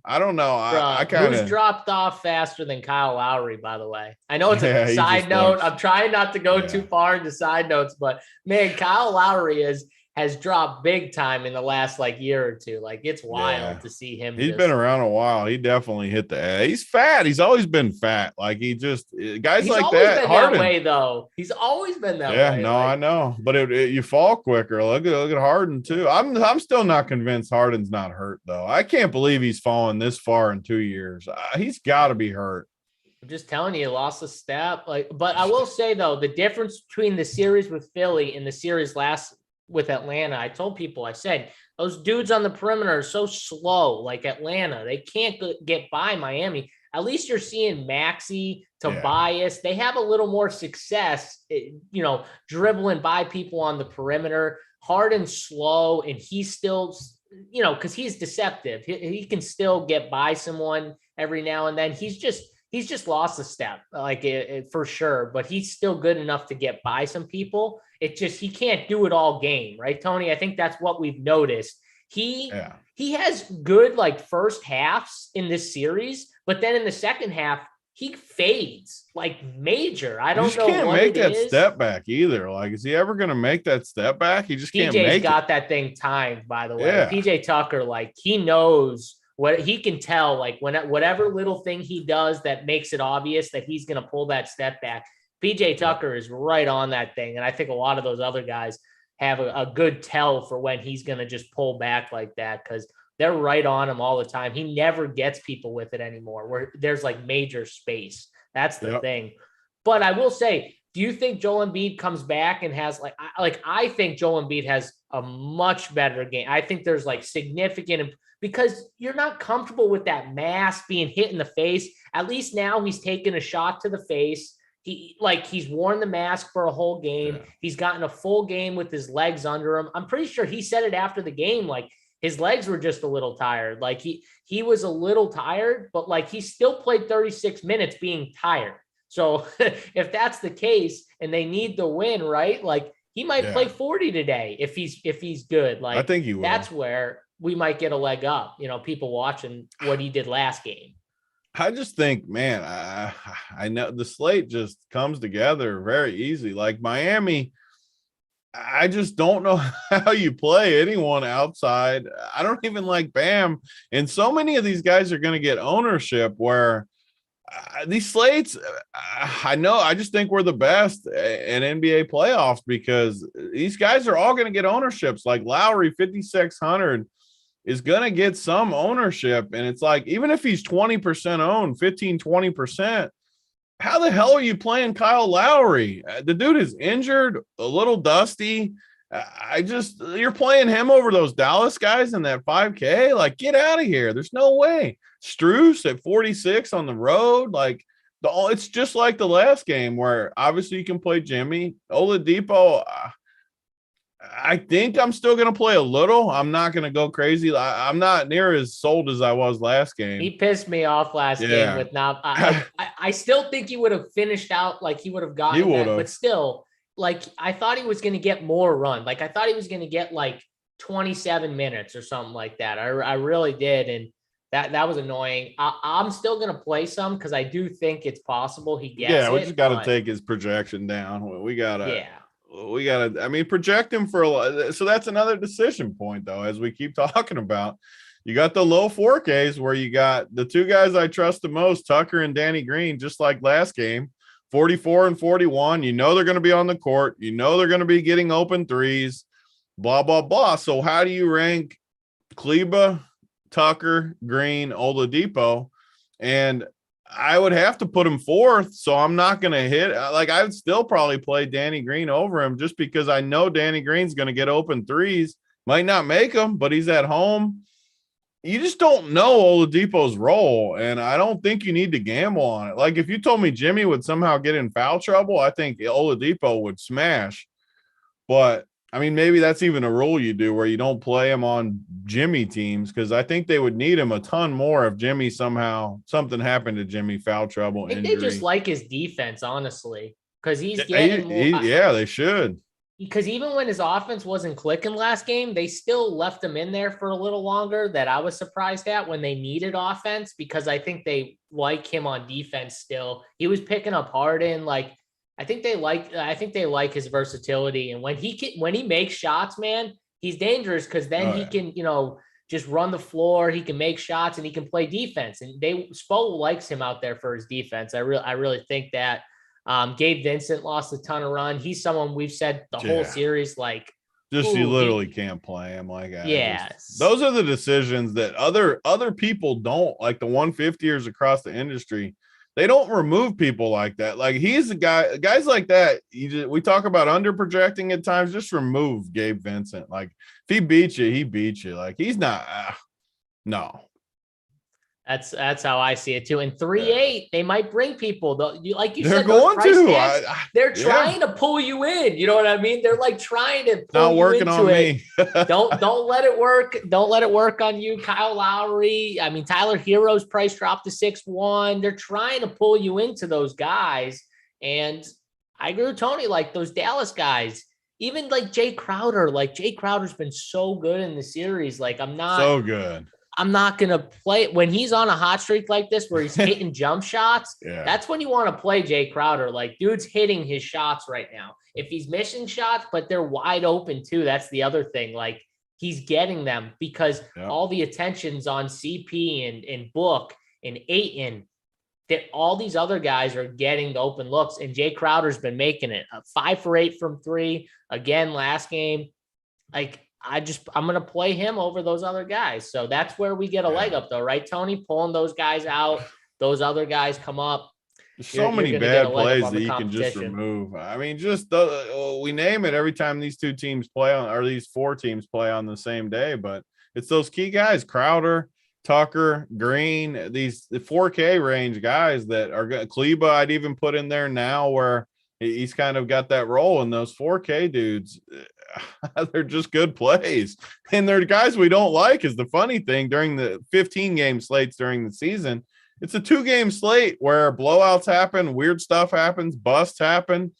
I don't know. I kind of who's dropped off faster than Kyle Lowry, by the way. I know it's a he side just note. looks. I'm trying not to go too far into side notes, but man, Kyle Lowry has dropped big time in the last year or two. Like it's wild to see him. He's been around a while. He definitely hit the A. He's fat. He's always been fat. Like he just guys He's like always that. been Harden. that way though. He's always been that way. Yeah, no, I know. But you fall quicker. Look at Harden too. I'm still not convinced Harden's not hurt though. I can't believe he's fallen this far in 2 years. He's got to be hurt. I'm just telling you, he lost a step. But I will say though, the difference between the series with Philly and the series with Atlanta, I told people, I said, those dudes on the perimeter are so slow, like Atlanta. They can't get by Miami. At least you're seeing Maxey, Tobias. They have a little more success, dribbling by people on the perimeter. Harden's slow, and he's still, because he's deceptive. He can still get by someone every now and then. He's just lost a step, for sure, but he's still good enough to get by some people. It's just he can't do it all game, right, Tony? I think that's what we've noticed. He has good first halves in this series, but then in the second half, he fades major. I don't know. Can't make that step back either. Is he ever going to make that step back? He just can't make it. PJ's got that thing timed, by the way. Yeah. PJ Tucker, he knows what he can tell, whatever little thing he does that makes it obvious that he's going to pull that step back. PJ Tucker is right on that thing. And I think a lot of those other guys have a good tell for when he's going to just pull back like that, because they're right on him all the time. He never gets people with it anymore, where there's major space. That's the thing. But I will say, do you think Joel Embiid comes back and has I think Joel Embiid has a much better game. I think there's significant, because you're not comfortable with that mask being hit in the face. At least now he's taken a shot to the face. He's worn the mask for a whole game. Yeah. He's gotten a full game with his legs under him. I'm pretty sure he said it after the game, his legs were just a little tired. He was a little tired, but he still played 36 minutes being tired. So if that's the case and they need the win, right? He might play 40 today if he's good. I think he will. That's where we might get a leg up, people watching what he did last game. I just think, man, I know the slate just comes together very easy. Miami, I just don't know how you play anyone outside. I don't even like Bam. And so many of these guys are going to get ownership where these slates, I just think we're the best in NBA playoffs, because these guys are all going to get ownerships. Lowry, 5,600. Is going to get some ownership. And it's even if he's 20% owned, 15, 20%, how the hell are you playing Kyle Lowry? The dude is injured, a little dusty. You're playing him over those Dallas guys in that 5K. Get out of here. There's no way. Strus at 46 on the road. It's just like the last game where obviously you can play Jimmy. Oladipo, I think I'm still going to play a little. I'm not going to go crazy. I'm not near as sold as I was last game. He pissed me off last game with not. I still think he would have finished out he would have gotten that, but still, I thought he was going to get more run. I thought he was going to get 27 minutes or something like that. I really did, and that was annoying. I'm still going to play some because I do think it's possible he gets it. Yeah, we just got to take his projection down. We got to. Yeah. We got to, project him for a lot. So that's another decision point, though, as we keep talking about. You got the low 4Ks where you got the two guys I trust the most, Tucker and Danny Green, just like last game, 44 and 41. You know they're going to be on the court. You know they're going to be getting open threes, blah, blah, blah. So how do you rank Kleba, Tucker, Green, Oladipo? And I would have to put him fourth, so I'm not going to hit. Like, I would still probably play Danny Green over him just because I know Danny Green's going to get open threes. Might not make them, but he's at home. You just don't know Oladipo's role, and I don't think you need to gamble on it. Like, if you told me Jimmy would somehow get in foul trouble, I think Oladipo would smash. But, I mean, maybe that's even a rule you do where you don't play him on Jimmy teams, because I think they would need him a ton more if Jimmy somehow – something happened to Jimmy, foul trouble, I think injury. they just like his defense, honestly, because he's getting more – yeah, they should. Because even when his offense wasn't clicking last game, they still left him in there for a little longer. That I was surprised at when they needed offense, because I think they like him on defense still. He was picking up Harden. Like, I think they like his versatility. And when he makes shots, man, he's dangerous, because then he can, just run the floor. He can make shots and he can play defense. And Spo likes him out there for his defense. I really think that. Gabe Vincent lost a ton of run. He's someone we've said the whole series, like, you literally can't play him. Like, yes, those are the decisions that other people don't, like the 150ers across the industry. They don't remove people like that. Like, he's a guys like that. We talk about under projecting at times. Just remove Gabe Vincent. Like, if he beats you, he beats you. Like, he's not. No. That's how I see it too. And 3-8, they might bring people. Like you they're said, going to. They're trying to pull you in. You know what I mean? They're like trying to pull not you working into on it. me. Don't let it work. Don't let it work on you, Kyle Lowry. I mean, Tyler Hero's price dropped to 6-1. They're trying to pull you into those guys. And I agree with Tony. Like, those Dallas guys, even like Jay Crowder. Like, Jay Crowder's been so good in the series. Like, so good. I'm not going to play when he's on a hot streak like this where he's hitting jump shots. Yeah. That's when you want to play Jay Crowder. Like, dude's hitting his shots right now. If he's missing shots, but they're wide open too, that's the other thing. Like, he's getting them because all the attention's on CP and Book and Ayton. That all these other guys are getting the open looks, and Jay Crowder's been making it 5 for 8 from 3 again last game. Like, I'm going to play him over those other guys. So that's where we get a leg up, though, right, Tony? Pulling those guys out, those other guys come up. There's so many bad plays that you can just remove. I mean, we name it every time these two teams play on, or these 4 teams play on the same day, but it's those key guys, Crowder, Tucker, Green, the 4K range guys that are good. Kleba, I'd even put in there now, where he's kind of got that role, and those 4K dudes, they're just good plays. And they're guys we don't like, is the funny thing. During the 15-game slates during the season, it's a 2-game slate where blowouts happen, weird stuff happens, busts happen.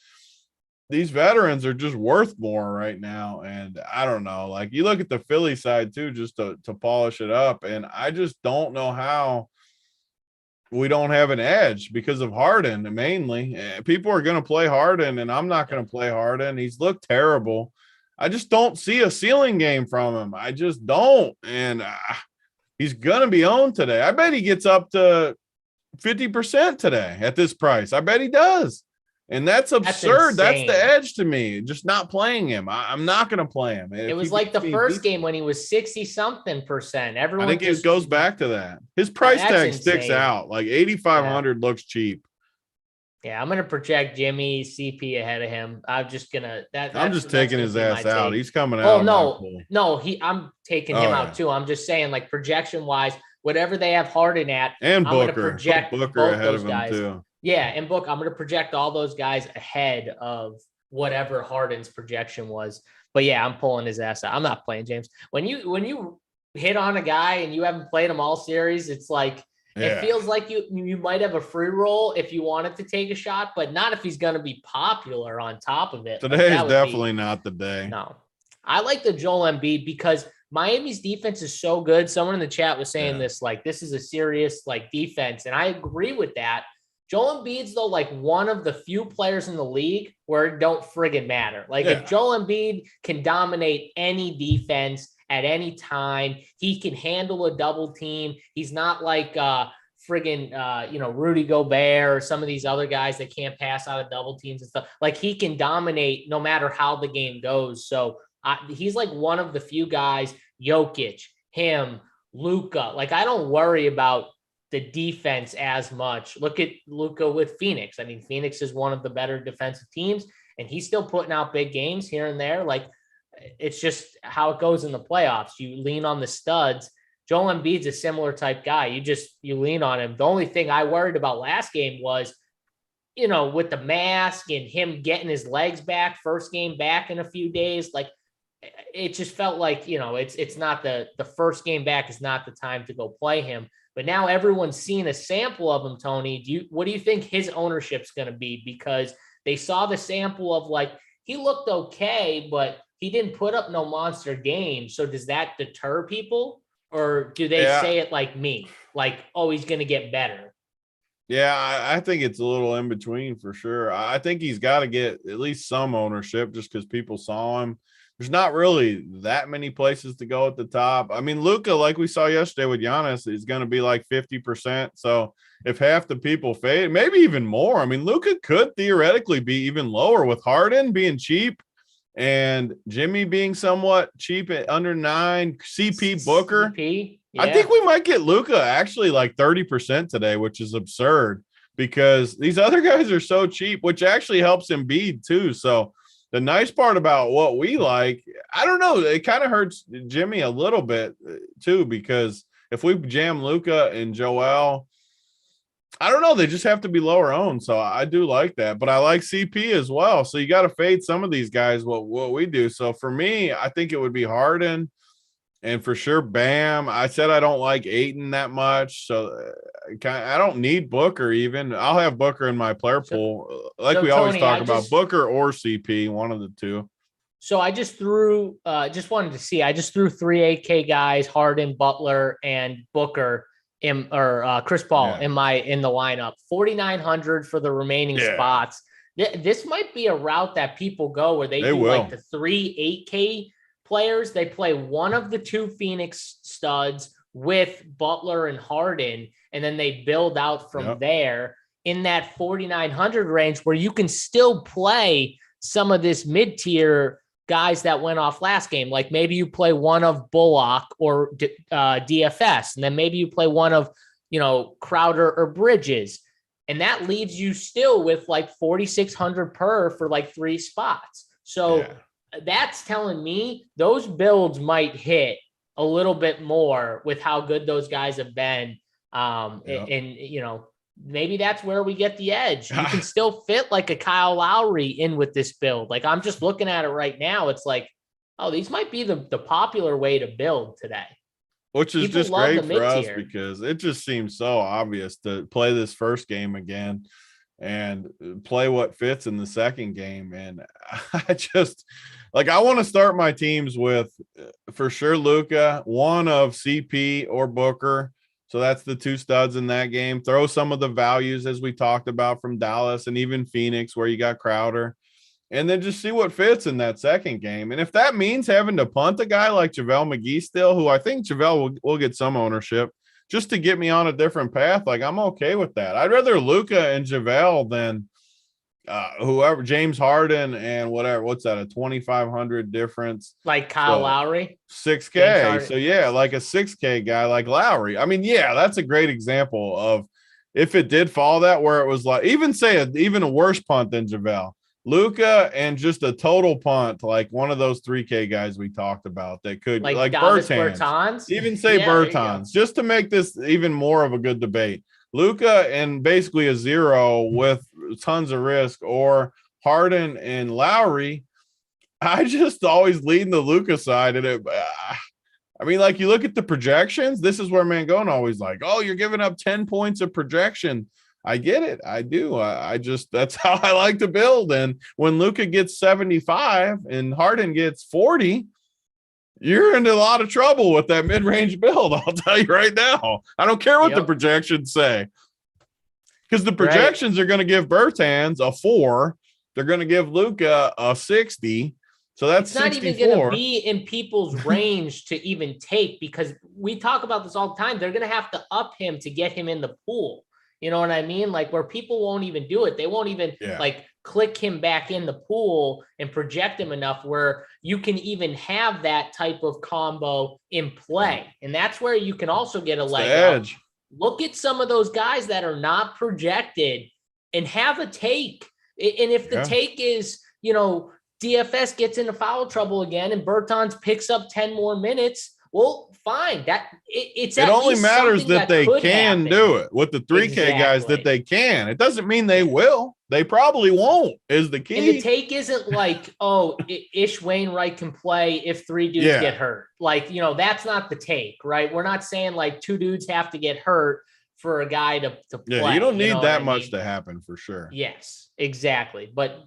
These veterans are just worth more right now. And I don't know, like, you look at the Philly side too, just to polish it up. And I just don't know how we don't have an edge because of Harden. Mainly, people are going to play Harden, and I'm not going to play Harden. He's looked terrible. I just don't see a ceiling game from him. I just don't. And he's going to be owned today. I bet he gets up to 50% today at this price. I bet he does. And that's absurd. That's the edge to me. Just not playing him. I'm not going to play him. It was like the first game when he was 60-something%. Everyone, I think it goes back to that. His price tag sticks out. Like 8,500 looks cheap. Yeah, I'm gonna project Jimmy CP ahead of him. I'm just gonna I'm just taking his ass out. He's coming out. Oh no, I'm taking him out too. I'm just saying, like, projection wise, whatever they have Harden at, and I'm Booker, gonna project Booker ahead those of him guys. too. Yeah, and Book, I'm gonna project all those guys ahead of whatever Harden's projection was. But yeah, I'm pulling his ass out. I'm not playing James. When you hit on a guy and you haven't played him all series, it's like, it feels like you might have a free roll if you wanted to take a shot, but not if he's going to be popular on top of it. Today is definitely not the day. No. I like the Joel Embiid because Miami's defense is so good. Someone in the chat was saying this, like, this is a serious, like, defense, and I agree with that. Joel Embiid's, though, like, one of the few players in the league where it don't friggin' matter. Like, if Joel Embiid can dominate any defense at any time, he can handle a double team. He's not like friggin', Rudy Gobert or some of these other guys that can't pass out of double teams and stuff. Like, he can dominate no matter how the game goes. So he's like one of the few guys, Jokic, him, Luka. Like, I don't worry about the defense as much. Look at Luka with Phoenix. I mean, Phoenix is one of the better defensive teams, and he's still putting out big games here and there. Like, it's just how it goes in the playoffs. You lean on the studs. Joel Embiid's a similar type guy. You lean on him. The only thing I worried about last game was, with the mask and him getting his legs back, first game back in a few days, like, it just felt like, it's not the first game back is not the time to go play him. But now everyone's seen a sample of him, Tony. What do you think his ownership's going to be? Because they saw the sample of, like, he looked okay, but he didn't put up no monster game. So does that deter people? Or do they say it like me? Like, oh, he's going to get better? Yeah, I think it's a little in between for sure. I think he's got to get at least some ownership just because people saw him. There's not really that many places to go at the top. I mean, Luka, like we saw yesterday with Giannis, is going to be like 50%. So if half the people fade, maybe even more. I mean, Luka could theoretically be even lower with Harden being cheap and Jimmy being somewhat cheap at under 9, CP Booker. Yeah. I think we might get Luka actually like 30% today, which is absurd because these other guys are so cheap, which actually helps Embiid too. So the nice part about what we like, I don't know, it kind of hurts Jimmy a little bit too, because if we jam Luka and Joel, I don't know, they just have to be lower owned. So I do like that, but I like CP as well. So you got to fade some of these guys, what we do. So for me, I think it would be Harden and for sure Bam. I said I don't like Ayton that much. So I don't need Booker even. I'll have Booker in my player pool. Like we always talk about, Booker or CP, one of the two. So I just threw, just wanted to see, I just threw 3 8K guys, Harden, Butler, and Booker Chris Paul in the lineup. 4,900 for the remaining spots. This might be a route that people go where they do like the 3 8K players. They play one of the 2 Phoenix studs with Butler and Harden, and then they build out from there in that 4,900 range where you can still play some of this mid-tier guys that went off last game. Like maybe you play one of Bullock or DFS, and then maybe you play one of, Crowder or Bridges. And that leaves you still with like 4,600 per for like 3 spots. So that's telling me those builds might hit a little bit more with how good those guys have been. And maybe that's where we get the edge. You can still fit like a Kyle Lowry in with this build. Like, I'm just looking at it right now. It's like, oh, these might be the popular way to build today. Which is just great for us because it just seems so obvious to play this first game again and play what fits in the second game. And I just I want to start my teams with for sure Luka, one of CP or Booker. So that's the 2 studs in that game. Throw some of the values as we talked about from Dallas and even Phoenix where you got Crowder. And then just see what fits in that second game. And if that means having to punt a guy like JaVale McGee still, who I think JaVale will get some ownership just to get me on a different path, like I'm okay with that. I'd rather Luka and JaVale than whoever, James Harden and whatever. What's that, a 2,500 difference? Like Kyle Lowry? 6K. So, like a 6K guy like Lowry. I mean, that's a great example of if it did fall that where it was like, even a worse punt than JaVale. Luka and just a total punt, like one of those 3K guys we talked about that could like Bertans, even say Bertans, just to make this even more of a good debate. Luka and basically a 0 with tons of risk, or Harden and Lowry. I just always lean the Luka side. And you look at the projections. This is where Mangone always like, oh, you're giving up 10 points of projection. I get it. I do. I just, that's how I like to build. And when Luka gets 75 and Harden gets 40, you're in a lot of trouble with that mid-range build. I'll tell you right now. I don't care what the projections say, because the projections are going to give Bertans a 4. They're going to give Luka a 60. So that's it's not 64. even going to be in people's range to even take, because we talk about this all the time. They're going to have to up him to get him in the pool. You know what I mean? Like where people won't even do it. They won't even like click him back in the pool and project him enough where you can even have that type of combo in play. And that's where you can also get a leg up. Look at some of those guys that are not projected and have a take. And if the take is, you know, DFS gets into foul trouble again and Bertans picks up 10 more minutes, well, fine. It only matters that they can do it with the 3K guys, that they can. It doesn't mean they will. They probably won't, is the key. And the take isn't like, oh, Ish Wainwright can play if 3 dudes get hurt. Like, you know, that's not the take, right? We're not saying like 2 dudes have to get hurt for a guy to play. Yeah, you don't need that much to happen for sure. Yes, exactly. But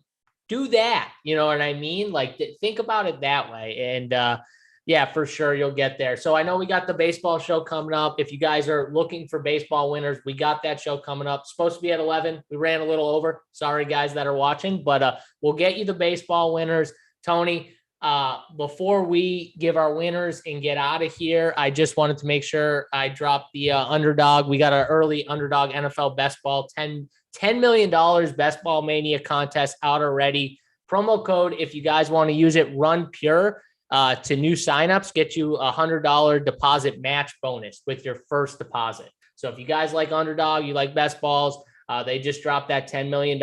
do that, you know what I mean? Like think about it that way. And yeah, for sure you'll get there. So I know we got the baseball show coming up. If you guys are looking for baseball winners, we got that show coming up. It's supposed to be at 11. We ran a little over. Sorry guys that are watching, but we'll get you the baseball winners. Tony, before we give our winners and get out of here, I just wanted to make sure I dropped the underdog. We got our early underdog NFL best ball, $10 million best ball mania contest out already. Promo code, if you guys want to use it, Run Pure, to new signups, get you $100 deposit match bonus with your first deposit. So if you guys like underdog, you like best balls, they just dropped that $10 million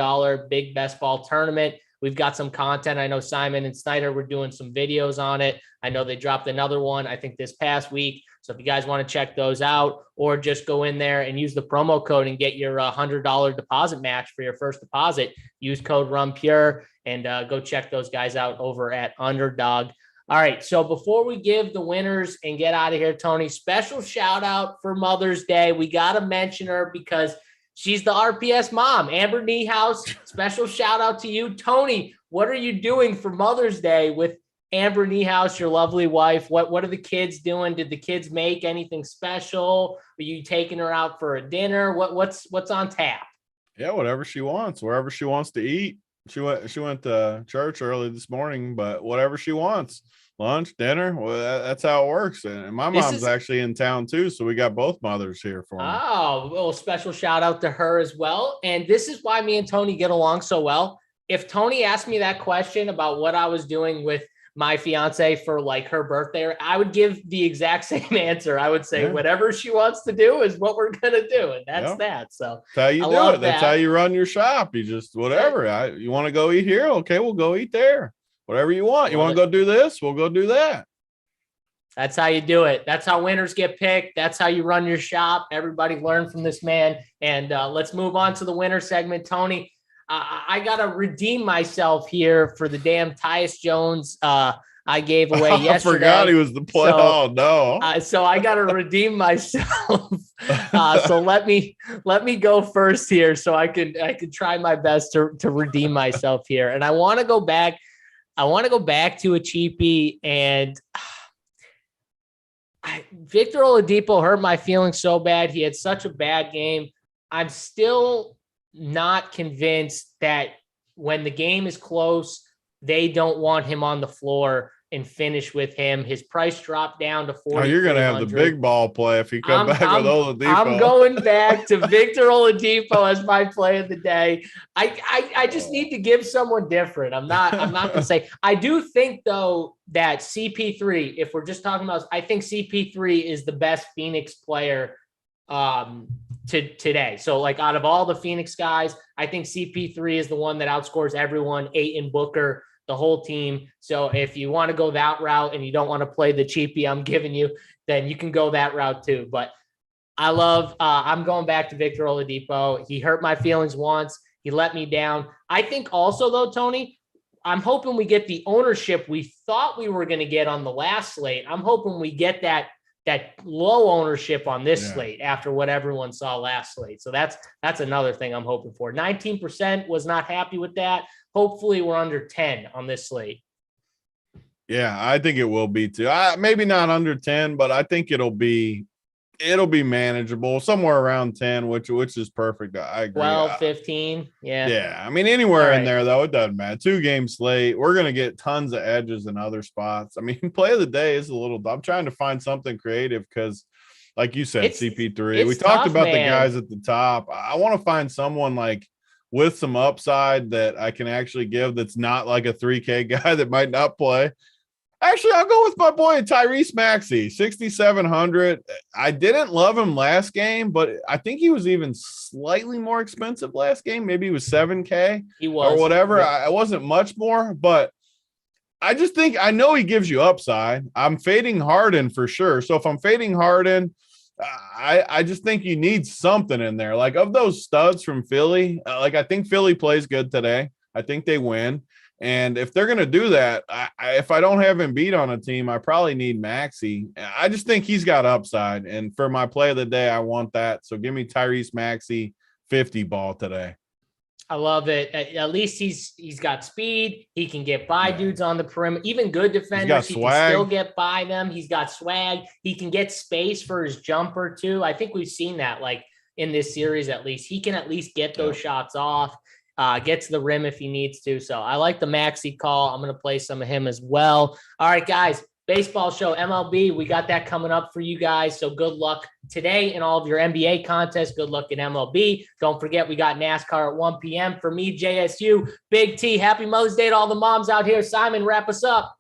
big best ball tournament. We've got some content. I know Simon and Snyder were doing some videos on it. I know they dropped another one, I think this past week. So if you guys want to check those out, or just go in there and use the promo code and get your $100 deposit match for your first deposit, use code RUNPURE and go check those guys out over at Underdog. All right. So before we give the winners and get out of here, Tony, special shout out for Mother's Day. We got to mention her because she's the RPS mom, Amber Niehaus. Special shout out to you, Tony. What are you doing for Mother's Day with Amber Niehaus, your lovely wife? What are the kids doing? Did the kids make anything special? Are you taking her out for a dinner? What's on tap? Yeah, whatever she wants, wherever she wants to eat. She went to church early this morning, but whatever she wants, lunch, dinner, well, that's how it works. And my mom's actually in town too, so we got both mothers here for me. Oh, well, special shout out to her as well. And this is why me and Tony get along so well. If Tony asked me that question about what I was doing with my fiance for like her birthday, I would give the exact same answer. I would say whatever she wants to do is what we're going to do. And that's that. So that's how you do it. That's how you run your shop. You just, whatever. You want to go eat here? Okay, we'll go eat there. Whatever you want. You want to go do this? We'll go do that. That's how you do it. That's how winners get picked. That's how you run your shop. Everybody learn from this man. And let's move on to the winner segment. Tony, I got to redeem myself here for the damn Tyus Jones I gave away yesterday. I forgot he was the play. So, no. So I got to redeem myself. So let me go first here so I could try my best to redeem myself here. And I want to go back to a cheapie, and Victor Oladipo hurt my feelings so bad. He had such a bad game. I'm still not convinced that when the game is close, they don't want him on the floor and finish with him. His price dropped down to 40. Oh, you're going to have the big ball play if you come back with Oladipo. I'm going back to Victor Oladipo as my play of the day. I just need to give someone different. I'm not going to say. I do think, though, that CP3, if we're just talking about, I think CP3 is the best Phoenix player today. So, like, out of all the Phoenix guys, I think CP3 is the one that outscores everyone, Ayton, Booker, the whole team. So if you want to go that route and you don't want to play the cheapie I'm giving you, then you can go that route too. But I'm going back to Victor Oladipo. He hurt my feelings once. He let me down. I think also, though, Tony, I'm hoping we get the ownership we thought we were going to get on the last slate. I'm hoping we get that low ownership on this slate after what everyone saw last slate. So that's another thing I'm hoping for. 19% was not happy with that. Hopefully we're under 10 on this slate. Yeah, I think it will be too. Maybe not under 10, but I think it'll be it'll be manageable somewhere around 10, which is perfect. I agree. 12, 15. Yeah. Yeah. I mean, anywhere in right. there, though, it doesn't matter. 2-game slate. We're going to get tons of edges in other spots. I mean, play of the day is a little, I'm trying to find something creative because, like you said, CP3, we talked tough, about man. the guys at the top. I want to find someone like with some upside that I can actually give that's not like a 3K guy that might not play. Actually, I'll go with my boy Tyrese Maxey, 6,700. I didn't love him last game, but I think he was even slightly more expensive last game. Maybe he was 7K he was, or whatever. Yeah. I wasn't much more, but I just think I know he gives you upside. I'm fading Harden for sure. So if I'm fading Harden, I just think you need something in there. Like of those studs from Philly, like I think Philly plays good today. I think they win. And if they're going to do that, if I don't have Embiid on a team, I probably need Maxey. I just think he's got upside. And for my play of the day, I want that. So give me Tyrese Maxey 50 ball today. I love it. At least he's got speed. He can get by dudes on the perimeter. Even good defenders, he can still get by them. He's got swag. He can get space for his jumper too. I think we've seen that like in this series at least. He can at least get those shots off. Get to the rim if he needs to. So I like the Maxey call. I'm going to play some of him as well. All right, guys, baseball show, MLB. We got that coming up for you guys. So good luck today in all of your NBA contests. Good luck in MLB. Don't forget, we got NASCAR at 1 p.m. For me, JSU, Big T. Happy Mother's Day to all the moms out here. Simon, wrap us up.